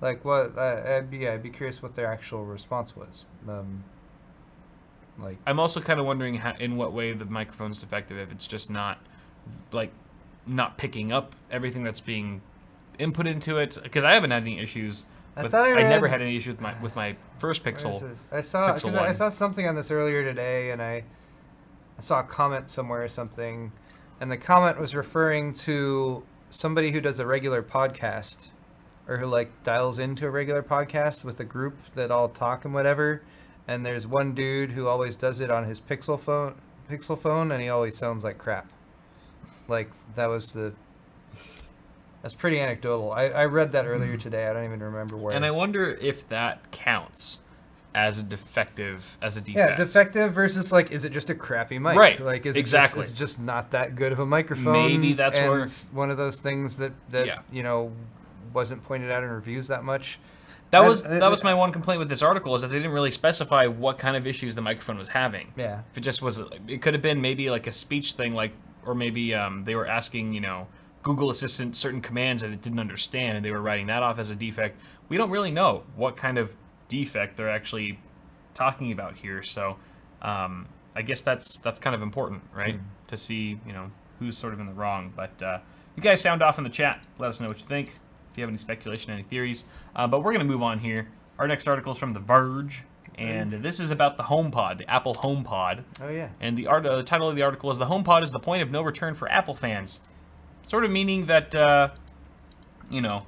Like what? I'd be curious what their actual response was. I'm also kind of wondering in what way the microphone's defective. If it's just not picking up everything that's being input into it, because I haven't had any issues. I never had any issues with my first Pixel. I saw something on this earlier today, and I saw a comment somewhere or something, and the comment was referring to somebody who does a regular podcast, or who like dials into a regular podcast with a group that all talk and whatever. And there's one dude who always does it on his Pixel phone, and he always sounds like crap. Like that's pretty anecdotal. I read that earlier today. I don't even remember where. And I wonder if that counts as a defect. Yeah, defective versus like, is it just a crappy mic? Right. Like, is exactly. It just not that good of a microphone? Maybe that's where one of those things that you know, wasn't pointed out in reviews that much. That was my one complaint with this article, is that they didn't really specify what kind of issues the microphone was having. Yeah. If it just was, it could have been maybe like a speech thing, like, or maybe they were asking, you know, Google Assistant certain commands that it didn't understand, and they were writing that off as a defect. We don't really know what kind of defect they're actually talking about here, so I guess that's kind of important, right? To see, you know, who's sort of in the wrong. But you guys sound off in the chat. Let us know what you think. If you have any speculation, any theories. But we're going to move on here. Our next article is from The Verge, and this is about the HomePod, the Apple HomePod. Oh, yeah. And the title of the article is "The HomePod is the point of no return for Apple fans." Sort of meaning that, you know,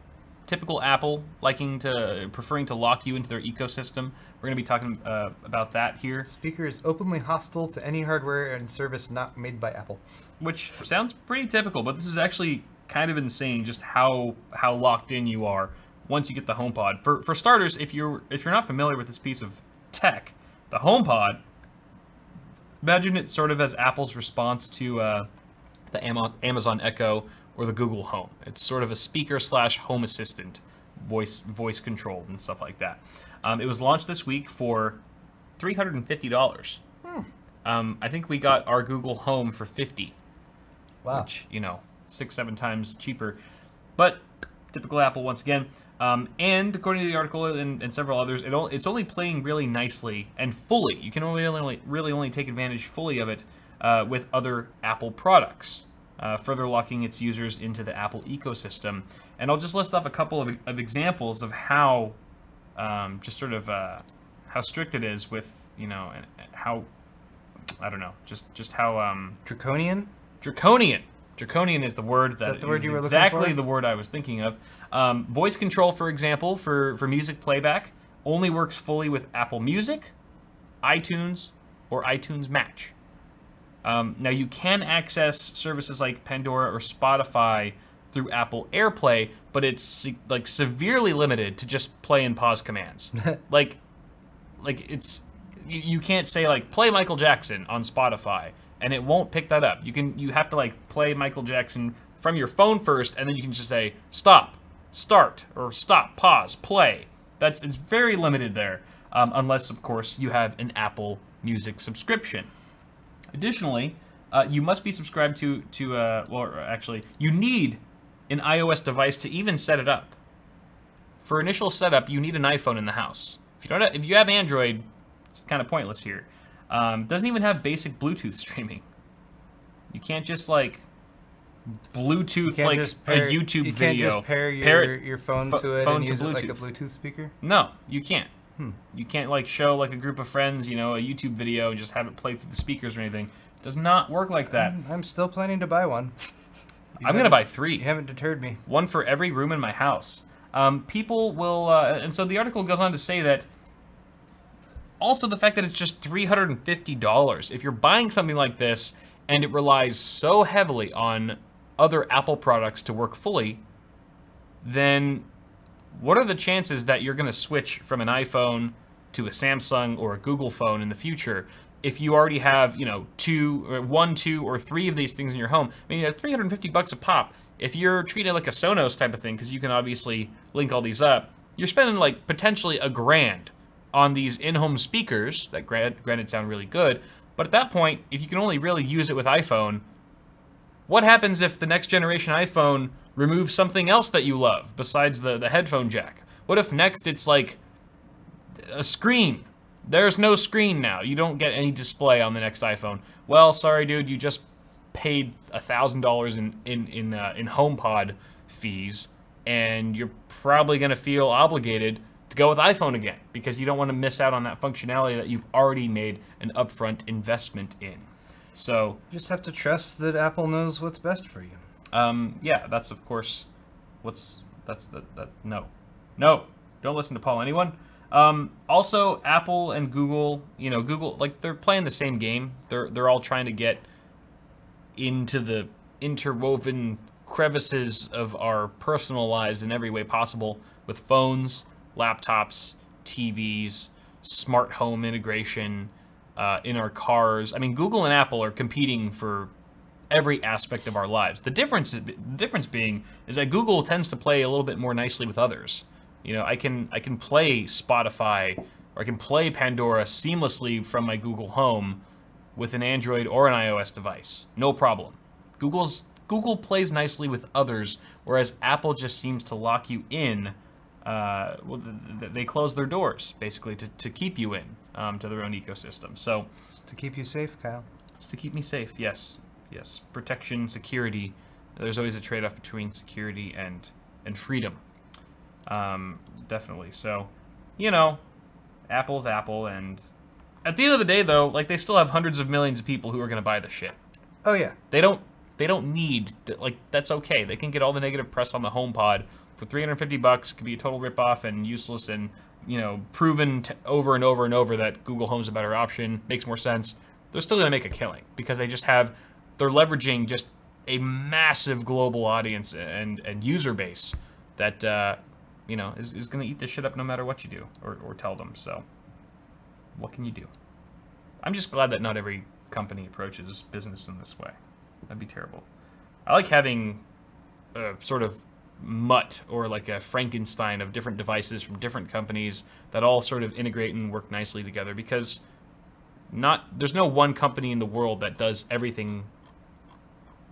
typical Apple preferring to lock you into their ecosystem. We're going to be talking about that here. Speaker is openly hostile to any hardware and service not made by Apple. Which sounds pretty typical, but this is actually kind of insane, just how locked in you are once you get the HomePod. For starters, if you're not familiar with this piece of tech, the HomePod, imagine it sort of as Apple's response to the Amazon Echo or the Google Home. It's sort of a speaker/home assistant, voice controlled and stuff like that. It was launched this week for $350. I think we got our Google Home for $50. Wow. Which, you know, 6-7 times cheaper. But typical Apple once again. And according to the article and several others, it's only playing really nicely and fully. You can really only take advantage fully of it with other Apple products, further locking its users into the Apple ecosystem. And I'll just list off a couple of examples of how just sort of how strict it is with, you know, and how, I don't know, just how draconian. Draconian is the word that is the word you were exactly looking for? The word I was thinking of. Voice control, for example, for music playback, only works fully with Apple Music, iTunes, or iTunes Match. Now, you can access services like Pandora or Spotify through Apple AirPlay, but it's like severely limited to just play and pause commands. like it's you can't say like play Michael Jackson on Spotify and it won't pick that up. You have to like play Michael Jackson from your phone first, and then you can just say stop, start, or stop, pause, play. It's very limited there, unless of course you have an Apple Music subscription. Additionally, you must be subscribed to well, actually, you need an iOS device to even set it up. For initial setup, you need an iPhone in the house. If you have Android, it's kind of pointless here. Doesn't even have basic Bluetooth streaming. You can't just like Bluetooth like a YouTube video. You can't just pair your phone to it and use it like a Bluetooth speaker? No, you can't. You can't like show like a group of friends, you know, a YouTube video and just have it play through the speakers or anything. It does not work like that. I'm still planning to buy one. I'm going to buy 3. You haven't deterred me. One for every room in my house. People will, and so the article goes on to say that also the fact that it's just $350. If you're buying something like this and it relies so heavily on other Apple products to work fully, then what are the chances that you're going to switch from an iPhone to a Samsung or a Google phone in the future if you already have, you know, 1, 2, or 3 of these things in your home? I mean, that's $350 a pop. If you're treated like a Sonos type of thing, because you can obviously link all these up, you're spending like potentially $1,000 on these in-home speakers that granted sound really good. But at that point, if you can only really use it with iPhone, what happens if the next generation iPhone removes something else that you love besides the headphone jack? What if next it's like a screen? There's no screen now. You don't get any display on the next iPhone. Well, sorry, dude, you just paid $1,000 in HomePod fees. and you're probably going to feel obligated to go with iPhone again because you don't want to miss out on that functionality that you've already made an upfront investment in. So you just have to trust that Apple knows what's best for you. Yeah, that's of course no, don't listen to Paul, anyone. Also, Apple and Google, you know, Google, like, they're playing the same game. They're all trying to get into the interwoven crevices of our personal lives in every way possible with phones, laptops, TVs, smart home integration, in our cars. I mean, Google and Apple are competing for every aspect of our lives. The difference being is that Google tends to play a little bit more nicely with others. You know, I can play Spotify or I can play Pandora seamlessly from my Google Home with an Android or an iOS device. No problem. Google plays nicely with others, whereas Apple just seems to lock you in. Well, they close their doors basically to keep you in to their own ecosystem. So It's to keep you safe, Kyle. It's to keep me safe. Yes. Yes. Protection, security. There's always a trade-off between security and freedom. Definitely. So, you know, Apple's Apple, and at the end of the day, though, like, they still have hundreds of millions of people who are going to buy the shit. Oh yeah. They don't need to, like, that's okay. They can get all the negative press on the HomePod for $350. Could be a total ripoff and useless, and, you know, proven over and over and over that Google Home's a better option. Makes more sense. They're still going to make a killing because they're leveraging just a massive global audience and user base that you know, is going to eat this shit up no matter what you do or tell them. So what can you do? I'm just glad that not every company approaches business in this way. That'd be terrible. I like having a sort of mutt or like a Frankenstein of different devices from different companies that all sort of integrate and work nicely together, because there's no one company in the world that does everything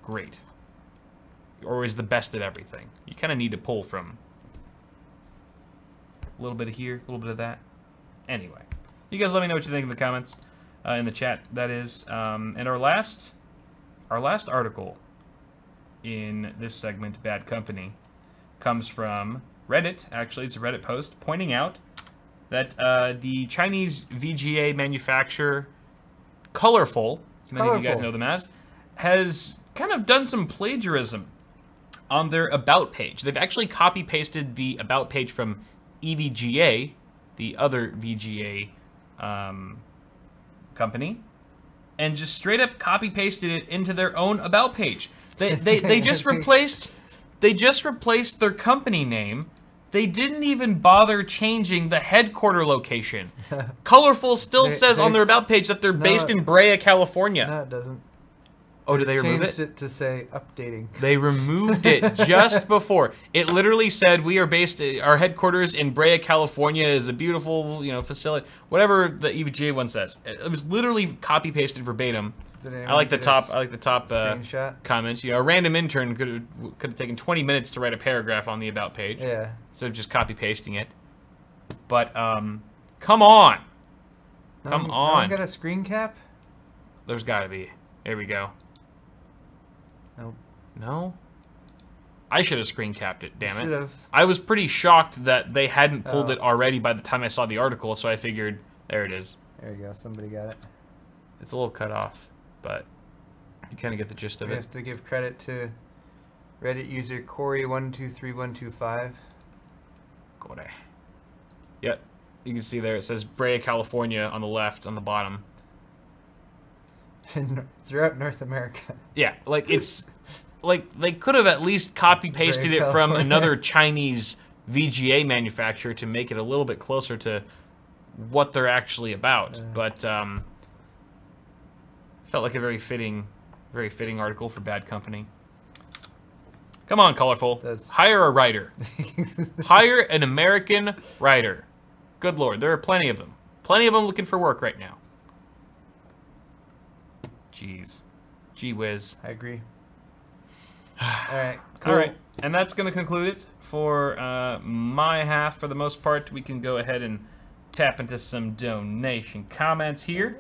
great or is the best at everything. You kind of need to pull from a little bit of here, a little bit of that. Anyway, you guys let me know what you think in the comments, in the chat, that is. And our last article in this segment, Bad Company, comes from Reddit. Actually, it's a Reddit post pointing out that the Chinese VGA manufacturer, Colorful, many of you guys know them as, has kind of done some plagiarism on their About page. They've actually copy-pasted the About page from EVGA, the other VGA company, and just straight up copy-pasted it into their own About page. They just replaced their company name. They didn't even bother changing the headquarter location. Colorful still says on their About page that they're based in Brea, California. No, it doesn't. Oh, did they remove it? Changed it to say updating. They removed it just before. It literally said, we are based, our headquarters in Brea, California is a beautiful, you know, facility. Whatever the EVGA one says. It was literally copy-pasted verbatim. I like the top comments. You know, a random intern could have taken 20 minutes to write a paragraph on the About page. Yeah. Instead of just copy-pasting it. But, come on. Come on. No one got a screen cap? There's gotta be. There we go. Nope. No? I should have screen capped it, damn it. Should've. I was pretty shocked that they hadn't pulled it already by the time I saw the article, so I figured, there it is. There you go, somebody got it. It's a little cut off, but you kind of get the gist of it. We have to give credit to Reddit user Corey123125. Corey. Yep, you can see there it says Brea, California on the left, on the bottom. Throughout North America. Yeah, like it's like they could have at least copy pasted it from another Chinese VGA manufacturer to make it a little bit closer to what they're actually about. But felt like a very fitting article for Bad Company. Come on, Colorful. Hire a writer. Hire an American writer. Good Lord, there are plenty of them. Plenty of them looking for work right now. Jeez. Gee whiz. I agree. Alright, cool. Alright, and that's going to conclude it for my half. For the most part, we can go ahead and tap into some donation comments here.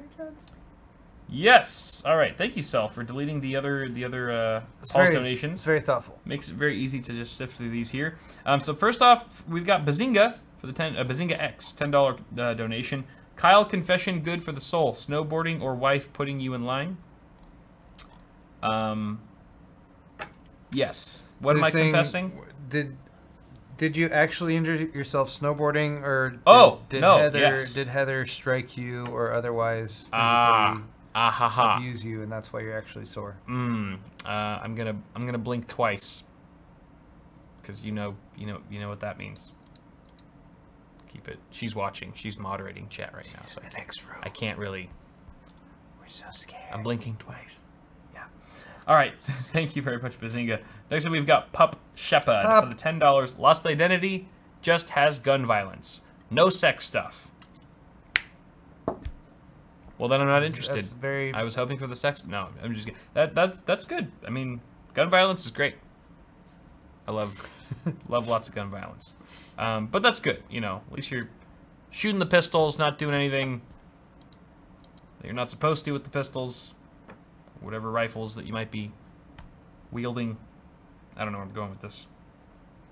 Yes. All right. Thank you, Sel, for deleting the other Paul's donations. It's very thoughtful. Makes it very easy to just sift through these here. So first off, we've got Bazinga for the Bazinga X $10 donation. Kyle, confession good for the soul. Snowboarding or wife putting you in line? Yes. What am I confessing? Did you actually injure yourself snowboarding, or did Heather strike you or otherwise physically abuse you, and that's why you're actually sore? I'm gonna blink twice, because you know what that means. Keep it. She's watching. She's moderating chat right now, so I can't really. We're so scared. I'm blinking twice. Yeah. All right. Thank you very much, Bazinga. Next up, we've got Pup Shepherd for the $10. Lost identity, just has gun violence. No sex stuff. Well, then I'm not interested. I was hoping for the sex. No, I'm just kidding. That's good. I mean, gun violence is great. I love lots of gun violence. But that's good. You know, at least you're shooting the pistols, not doing anything that you're not supposed to with the pistols, whatever rifles that you might be wielding. I don't know where I'm going with this.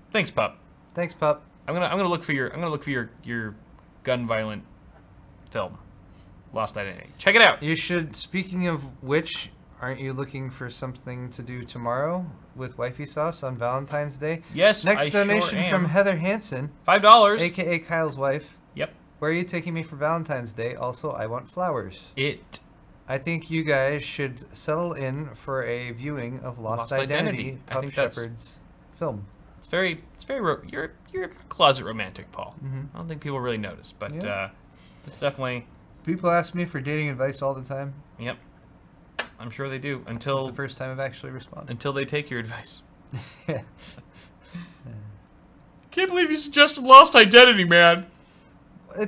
Thanks, Pup. Thanks, Pup. I'm gonna look for your gun violent film, Lost Identity. Check it out. You should. Speaking of which, aren't you looking for something to do tomorrow with Wifey Sauce on Valentine's Day? Yes, Next donation from Heather Hansen, $5, aka Kyle's wife. Yep. Where are you taking me for Valentine's Day? Also, I want flowers. I think you guys should settle in for a viewing of Lost Identity, Pup Shepherd's film. It's very you're a closet romantic, Paul. I don't think people really notice, but it's definitely. People ask me for dating advice all the time. Yep, I'm sure they do until the first time I've actually responded. Until they take your advice. Yeah. Can't believe you suggested Lost Identity, man. I'm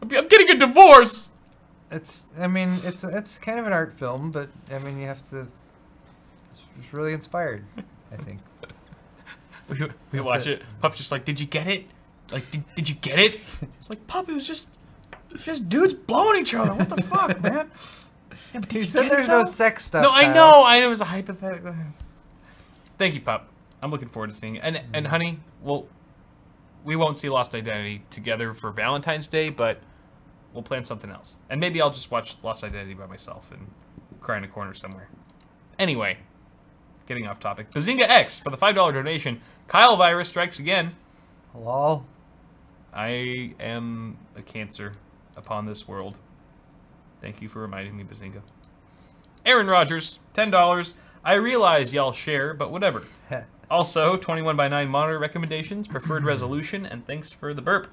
getting a divorce. It's kind of an art film, but I mean, you have to. It's really inspired, I think. we watch it. Pup's just like, did you get it? Like, did you get it? It's like, Pup, it was just dudes blowing each other. What the fuck, man? Yeah, but he said there's no sex stuff. No, I know. It was a hypothetical. Thank you, Pup. I'm looking forward to seeing it. And honey, we won't see Lost Identity together for Valentine's Day, but we'll plan something else. And maybe I'll just watch Lost Identity by myself and cry in a corner somewhere. Anyway, getting off topic. Bazinga X for the $5 donation. Kyle virus strikes again. Lol. I am a cancer upon this world. Thank you for reminding me, Bazinga. Aaron Rogers, $10. I realize y'all share, but whatever. Also, 21:9 monitor recommendations, preferred resolution, and thanks for the burp.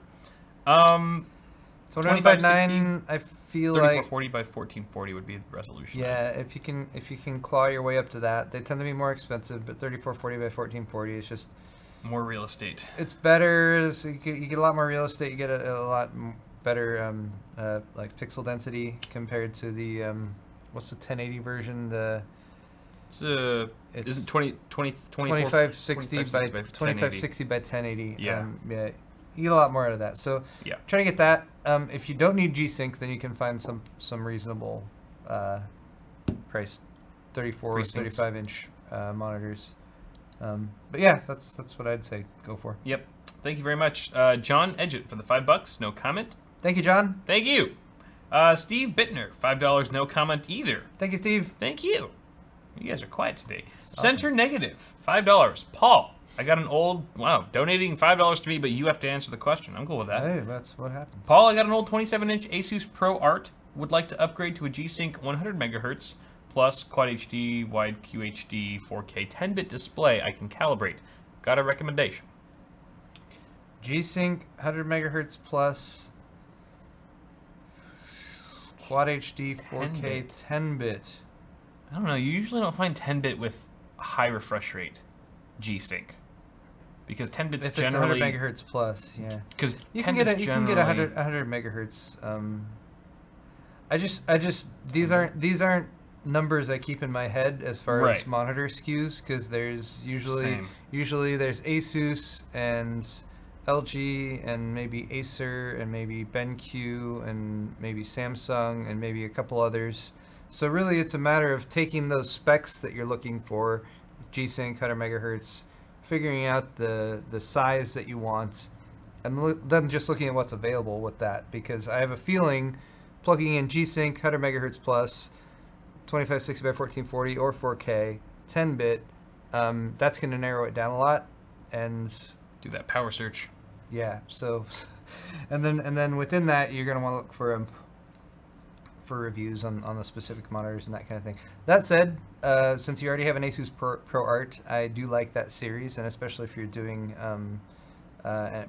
21:9, I feel like 3440 by 1440 would be the resolution. Yeah, if you can claw your way up to that, they tend to be more expensive. But 3440 by 1440 is just more real estate. It's better. So you get a lot more real estate. You get a lot better like pixel density compared to the what's the 1080 version? It's isn't 2560 by 2560 by 1080. Yeah. Yeah. You get a lot more out of that. So yeah, try to get that. If you don't need G-Sync, then you can find some reasonable price 34 or 35 inch monitors. But yeah, that's what I'd say. Go for. Yep. Thank you very much, John Edgett, for the $5. No comment. Thank you, John. Thank you. Steve Bittner, $5. No comment either. Thank you, Steve. Thank you. You guys are quiet today. Awesome. Center Negative, $5. Paul, I got an old, donating $5 to me, but you have to answer the question. I'm cool with that. Hey, that's what happened. Paul, I got an old 27-inch Asus Pro Art. Would like to upgrade to a G-Sync 100 megahertz plus Quad HD, Wide QHD, 4K 10-bit display I can calibrate. Got a recommendation? G-Sync 100 megahertz plus Quad HD, 4K 10-bit. I don't know. You usually don't find 10-bit with high refresh rate G-Sync. Because 10-bit's generally 100 megahertz plus, yeah. Because you can get 100 megahertz. These aren't numbers I keep in my head as far as monitor SKUs, because there's usually there's Asus and LG and maybe Acer and maybe BenQ and maybe Samsung and maybe a couple others. So really, it's a matter of taking those specs that you're looking for, G-Sync, 100 megahertz, figuring out the size that you want, and then just looking at what's available with that. Because I have a feeling plugging in G-Sync, 100 megahertz plus, 2560 by 1440 or 4K, 10-bit, that's going to narrow it down a lot. And do that power search. Yeah. So, and then within that, you're going to want to look for reviews on the specific monitors and that kind of thing. That said, since you already have an Asus ProArt, I do like that series, and especially if you're doing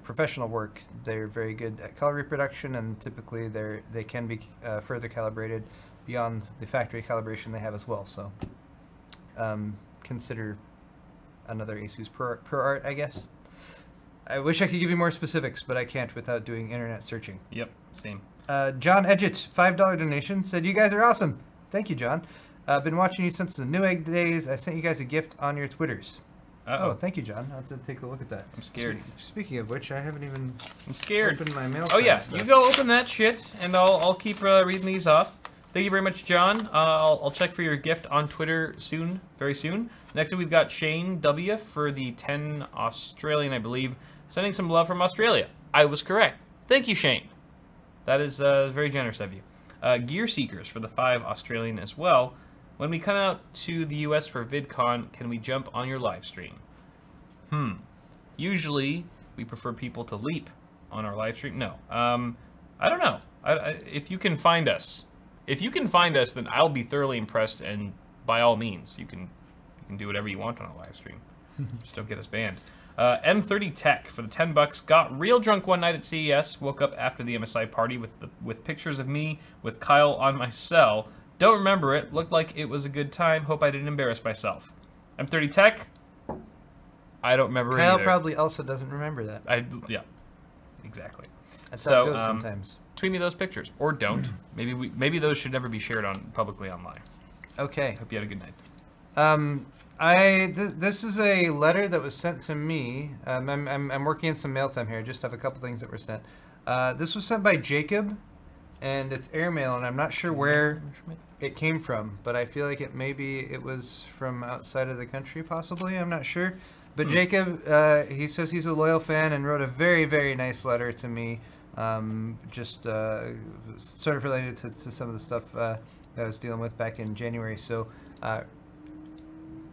professional work, they're very good at color reproduction, and typically they can be further calibrated beyond the factory calibration they have as well. So consider another Asus ProArt, I guess. I wish I could give you more specifics, but I can't without doing internet searching. Yep, same. John Edgett, $5 donation, said, "You guys are awesome." Thank you, John. I've been watching you since the Newegg days. I sent you guys a gift on your Twitters. Uh-oh. Oh, thank you, John. I'll have to take a look at that. I'm scared. Speaking of which, I haven't even I'm scared. opened my mail. Oh yeah, you go open that shit, and I'll keep reading these off. Thank you very much, John. I'll check for your gift on Twitter soon, very soon. Next up, we've got Shane W. for the 10 Australian, I believe, sending some love from Australia. I was correct. Thank you, Shane. That is very generous of you. Gear Seekers for the 5 Australian as well. When we come out to the US for VidCon, can we jump on your live stream? Usually, we prefer people to leap on our live stream. No. I don't know. If you can find us. If you can find us, then I'll be thoroughly impressed, and by all means, you can do whatever you want on a live stream. Just don't get us banned. M30 Tech for the $10. Got real drunk one night at CES. Woke up after the MSI party with pictures of me with Kyle on my cell. Don't remember it. Looked like it was a good time. Hope I didn't embarrass myself. M30 Tech. I don't remember Kyle either. probably also doesn't remember that. Yeah, exactly. That's how it goes sometimes. Tweet me those pictures, or don't. Maybe those should never be shared publicly online. Okay. Hope you had a good night. This is a letter that was sent to me. I'm working in some mail time here. I just have a couple things that were sent. This was sent by Jacob, and it's airmail, and I'm not sure where it came from, but I feel like it was from outside of the country, possibly. I'm not sure. But Jacob, he says he's a loyal fan and wrote a very, very nice letter to me, just sort of related to some of the stuff that I was dealing with back in January. So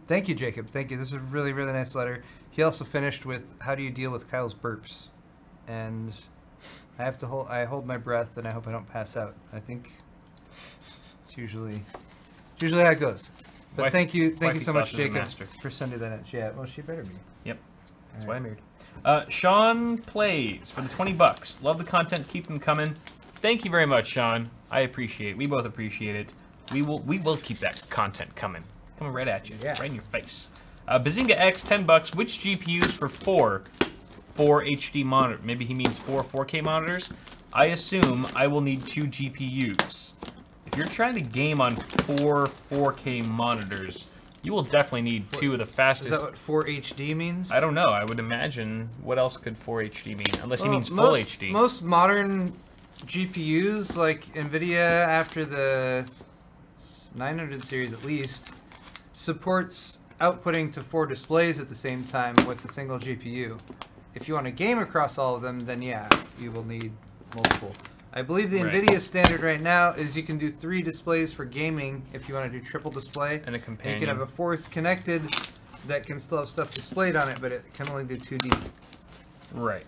thank you, Jacob. Thank you. This is a really, really nice letter. He also finished with, how do you deal with Kyle's burps? And I hold my breath, and I hope I don't pass out. I think it's usually how it goes. But thank you so much, Jacob, for sending that in. Yeah, well, she better be. Yep, that's why I'm married. Sean Plays for the $20. Love the content, keep them coming. Thank you very much, Sean. I appreciate it. We both appreciate it. We will keep that content coming right at you, right in your face. Bazinga X, $10. Which GPUs for 4 HD monitor? Maybe he means 4 4K monitors. I assume I will need 2 GPUs. If you're trying to game on 4 4K monitors, you will definitely need 2 of the fastest. Is that what 4 HD means? I don't know. I would imagine. What else could 4 HD mean? Unless he means full HD. Most modern GPUs, like NVIDIA, after the 900 series at least, supports outputting to 4 displays at the same time with a single GPU. If you want to game across all of them, then yeah, you will need multiple. I believe the NVIDIA standard right now is you can do 3 displays for gaming if you want to do triple display. And a companion. And you can have a 4th connected that can still have stuff displayed on it, but it can only do 2D. Right.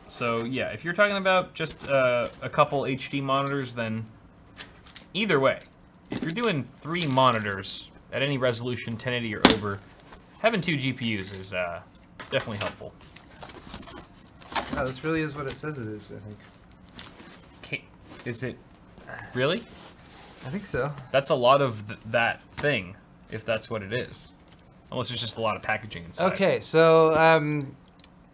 So yeah, if you're talking about just a couple HD monitors, then either way, if you're doing 3 monitors at any resolution, 1080 or over, having 2 GPUs is definitely helpful. Wow, this really is what it says it is, I think. Is it really? I think so. That's a lot of that thing, if that's what it is. Unless there's just a lot of packaging inside. Okay, so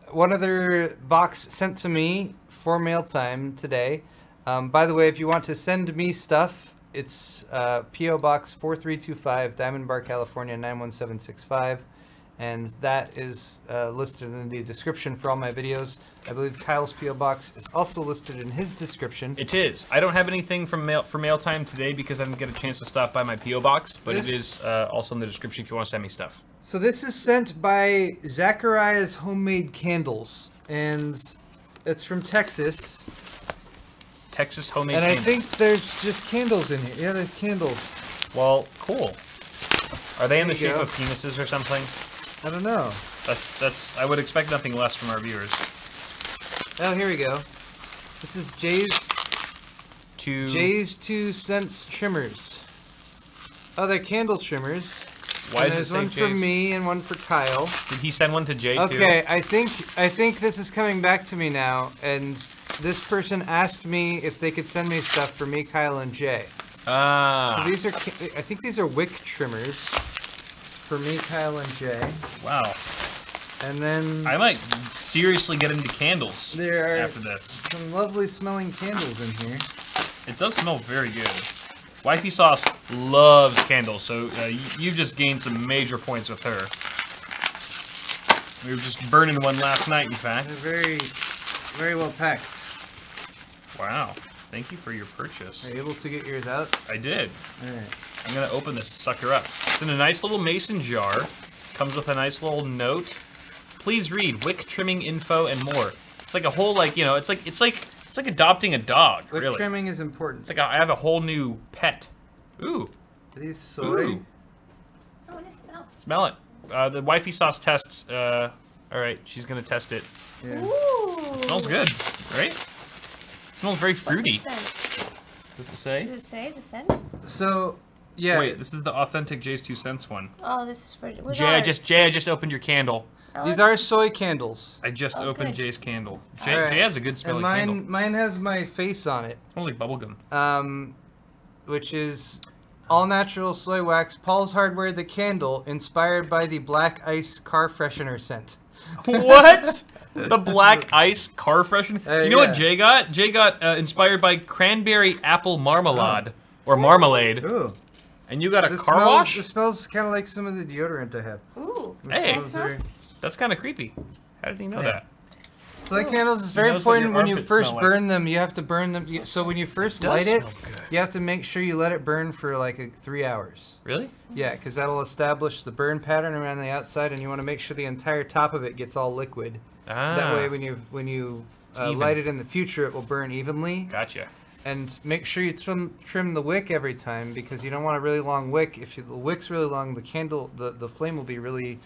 one other box sent to me for mail time today. By the way, if you want to send me stuff, it's P.O. Box 4325, Diamond Bar, California 91765. and that is listed in the description for all my videos. I believe Kyle's P.O. Box is also listed in his description. It is. I don't have anything from mail time today because I didn't get a chance to stop by my P.O. Box, but it is also in the description if you want to send me stuff. So this is sent by Zachariah's Homemade Candles, and it's from Texas. Texas homemade and candles. I think there's just candles in here. Yeah, there's candles. Well, cool. Are they in the shape of penises or something? I don't know. That's. I would expect nothing less from our viewers. Oh, here we go. This is Jay's 2 cents trimmers. Oh, they're candle trimmers. Why and does it there's say one Jay's? for me and one for Kyle. Did he send one to Jay too? Okay, I think this is coming back to me now, and this person asked me if they could send me stuff for me, Kyle, and Jay. Ah. So these are, I think these are wick trimmers for me, Kyle, and Jay. Wow. And then I might seriously get into candles there are after this. some lovely smelling candles in here. It does smell very good. Wifey Sauce loves candles, so you just gained some major points with her. We were just burning one last night, in fact. They're very well packed. Wow. Thank you for your purchase. Are you able to get yours out? I did. Alright. I'm going to open this sucker up. It's in a nice little mason jar. It comes with a nice little note. Please read wick trimming info and more. It's like a whole, like, you know, it's like adopting a dog, Wick really. trimming is important. It's like I have a whole new pet. Ooh. Are these soy? Ooh. I want to smell. Smell it. The Wifey Sauce tests. All right, she's gonna test it. Yeah. Ooh. Smells good, right? It smells very fruity. What's What's it say? Does it say the scent? So, yeah. Wait, this is the authentic Jay's 2 cents one. Oh, this is for Jay, I just opened your candle. These are soy candles. I just Oh, opened good. Jay's candle. Jay, Alright. Jay has a good smelling And candle. mine has my face on it. It smells like bubblegum. Which is all natural soy wax, Paul's Hardware, the candle, inspired by the black ice car freshener scent. What? The black ice car freshener? You know yeah. what Jay got? Jay got inspired by cranberry apple marmalade. Or marmalade. Ooh. And you got a This car smells, wash? This smells kind of like some of the deodorant I have. Ooh. This Hey. smells very- That's kind of creepy. How did he know Yeah. that? Soy candles is very knows what your important when you armpits first smell like. burn them. You have to burn them. So when you first light it, smell good. you have to make sure you let it burn for like 3 hours. Really? Yeah, because that'll establish the burn pattern around the outside, and you want to make sure the entire top of it gets all liquid. Ah. That way, when you even. light it in the future, it will burn evenly. Gotcha. And make sure you trim the wick every time, because you don't want a really long wick. If the wick's really long, the candle, the flame will be really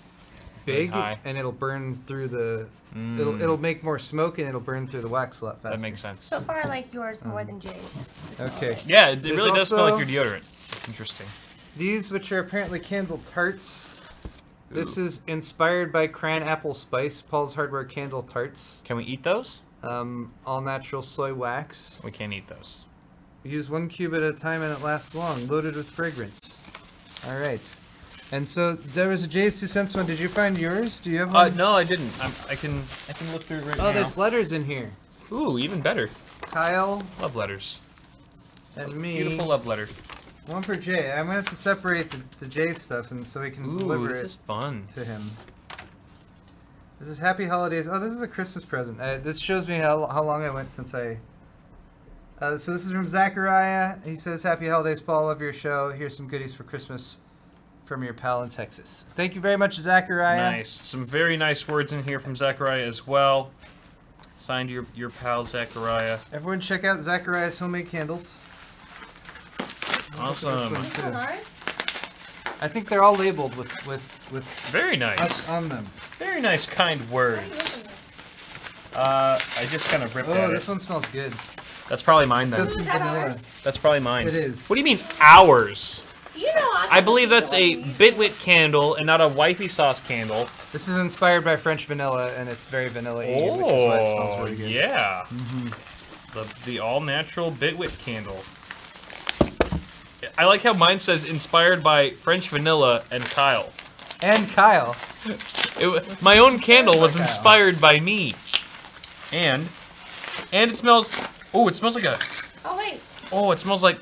big, high. and it'll burn through the. It'll make more smoke, and it'll burn through the wax a lot faster. That makes sense. So far, I like yours more than Jay's. Okay. Yeah, it There's really does smell like also- your deodorant. It's interesting. These, which are apparently candle tarts. This is inspired by cran apple spice, Paul's Hardware candle tarts. Can we eat those? All natural soy wax. We can't eat those. Use 1 cube at a time and it lasts long. Loaded with fragrance. All right. And so there was a Jay's 2 cents one. Did you find yours? Do you have one? No, I didn't. I can look through it right now. Oh, there's letters in here. Ooh, even better. Kyle Love letters. and me. Beautiful love letter. One for Jay. I'm gonna have to separate the Jay stuff, and so we can Ooh, deliver this it is fun. to him. This is Happy Holidays. Oh, this is a Christmas present. This shows me how long I went since I. So this is from Zachariah. He says, "Happy Holidays, Paul. Love your show. Here's some goodies for Christmas from your pal in Texas." Thank you very much, Zachariah. Nice. Some very nice words in here from Zachariah as well. Signed your pal Zachariah. Everyone, check out Zachariah's homemade candles. Awesome. This one, too. ours? I think they're all labeled with Very nice. us on them. Very nice, kind words. I just kind of ripped Oh, at this it. one smells good. That's probably mine It then. says some Is that vanilla. ours? That's probably mine. It is. What do you mean ours? You know, I believe that's a Bitwit candle and not a Wifey Sauce candle. This is inspired by French vanilla, and it's very vanilla-y, which is why it smells really good. Yeah. The all-natural Bitwit candle. I like how mine says inspired by French vanilla and Kyle. And Kyle. My own candle was Kyle. inspired by me. And it smells. Oh, it smells like a. Oh wait. Oh, it smells like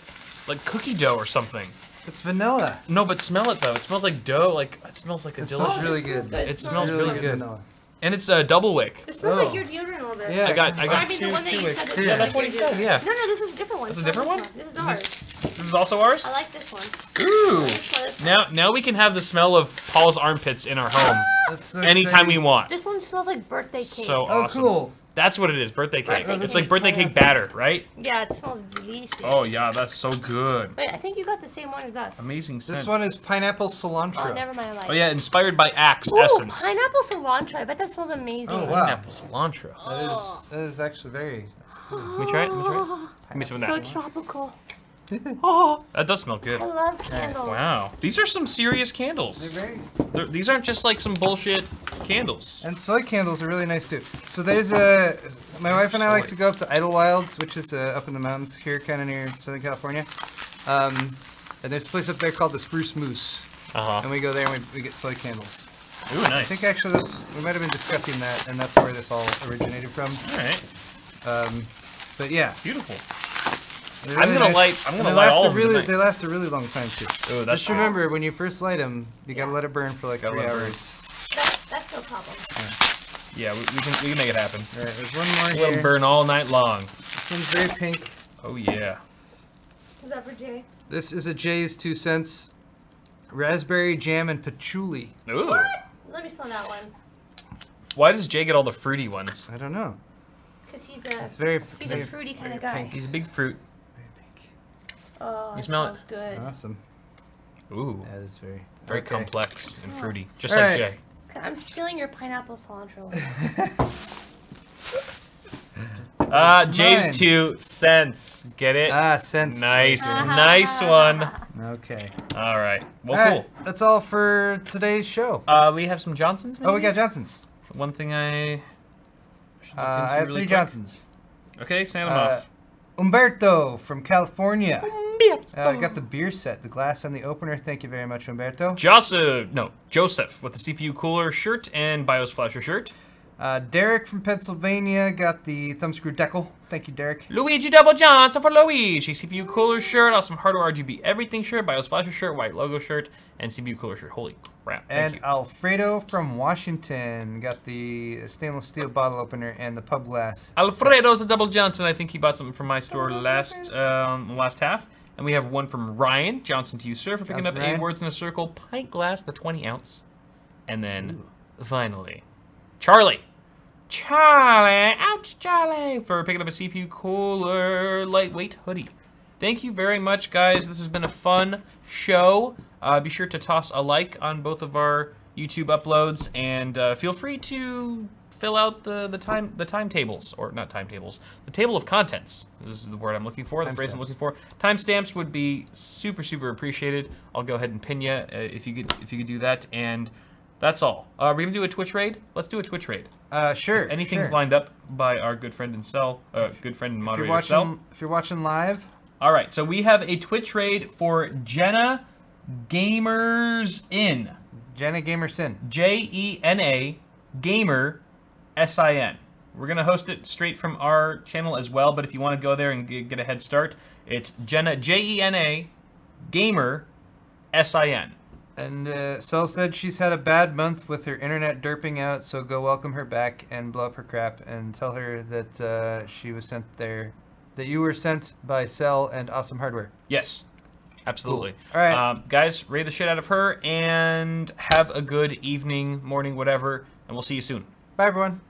cookie dough or something. It's vanilla. No, but smell it though. It smells like dough. Like it smells like a It delicious. smells really good. It smells really good. Vanilla. And it's a double wick. It smells Oh. like your deodorant a little bit. Yeah. I got I mean, the two one that you wicks. said. Yeah, that's what he said. Yeah. No, this is a different one. That's a different one? This is ours. This is also ours. I like this one. Ooh. This one. Now we can have the smell of Paul's armpits in our home That's so anytime we exciting. want. This one smells like birthday cake. So Oh, awesome. cool. That's what it is. Birthday cake. Birthday It's like cake. birthday cake batter, right? Yeah, it smells delicious. Oh yeah, that's so good. Wait, I think you got the same one as us. Amazing scent. This one is pineapple cilantro. Oh, never mind. I like Oh yeah, inspired by Axe Ooh, Essence. pineapple cilantro. I bet that smells amazing. Oh, wow. Pineapple cilantro. That is actually very. Can we try it? Can we try it? Give me some of So that. tropical. Oh, that does smell good. I love candles. Wow, these are some serious candles. They're very. These aren't just like some bullshit candles. And soy candles are really nice too. So there's a. My wife and I like to go up to Idlewilds, which is up in the mountains here, kind of near Southern California. And there's a place up there called the Spruce Moose, and we go there and we get soy candles. Ooh, I nice. think actually we might have been discussing that, and that's where this all originated from. All right, But yeah, beautiful. they're I'm really gonna nice. light. I'm And gonna they light last all a of them really, tonight. They last a really long time too. Ooh, that's Just remember, when you first light them, you gotta let it burn for like 3 Gotta let it burn. hours. That's no problem. Yeah, we can make it happen. All right, there's one more We'll here. burn all night long. This one's very pink. Oh yeah. Is that for Jay? This is a Jay's 2 cents. Raspberry jam and patchouli. Ooh. Let me smell that one. Why does Jay get all the fruity ones? I don't know. Because he's It's very. he's a very, fruity kind of very guy. pink. He's a big fruit. Very pink. Oh, You it smell it? smells good. Awesome. Ooh. That is very. Very okay. complex and fruity, just All like right. Jay. I'm stealing your pineapple cilantro. Jay's Mine. 2 cents. Get it? Cents. Nice, nice one. Okay. All right. Well, All cool. right, that's all for today's show. We have some Johnsons. Maybe? Oh, we got Johnson's. One thing I should look into I have really 3 quick. Johnsons. Okay, sound them off. Umberto from California. Got the beer set, the glass and the opener. Thank you very much, Umberto. Joseph with the CPU cooler shirt and BIOS flasher shirt. Derek from Pennsylvania got the thumbscrew decal. Thank you, Derek. Luigi Double Johnson for Luigi. CPU cooler shirt, awesome hardware RGB everything shirt, BIOS flasher shirt, white logo shirt, and CPU cooler shirt. Holy crap! Thank And you. Alfredo from Washington got the stainless steel bottle opener and the pub glass. Alfredo's a Double Johnson. I think he bought something from my store last half. And we have one from Ryan Johnson to you, sir, for picking Johnson, up a Ryan. Words in a Circle pint glass, the 20 ounce. And then finally, Charlie, ouch, Charlie, for picking up a CPU cooler lightweight hoodie. Thank you very much, guys. This has been a fun show. Be sure to toss a like on both of our YouTube uploads, and feel free to fill out the timetables, or not timetables, the table of contents. This is the word I'm looking for, the phrase I'm looking for. Timestamps would be super appreciated. I'll go ahead and pin you if you could do that, and that's all. We're gonna do a Twitch raid. Let's do a Twitch raid. Sure. If anything's sure. lined up by our good friend and good friend and If you're moderator watching, Cell. if you're watching live, All right, so we have a Twitch raid for Jenna Gamers In. Jenna Gamerson. Jena Gamer SIN. We're gonna host it straight from our channel as well, but if you want to go there and get a head start, it's Jenna Jena Gamer SIN. And Cell said she's had a bad month with her internet derping out, so go welcome her back and blow up her crap and tell her that she was sent there, that you were sent by Cell and Awesome Hardware. Yes, absolutely. Cool. All right. Guys, raid the shit out of her and have a good evening, morning, whatever, and we'll see you soon. Bye, everyone.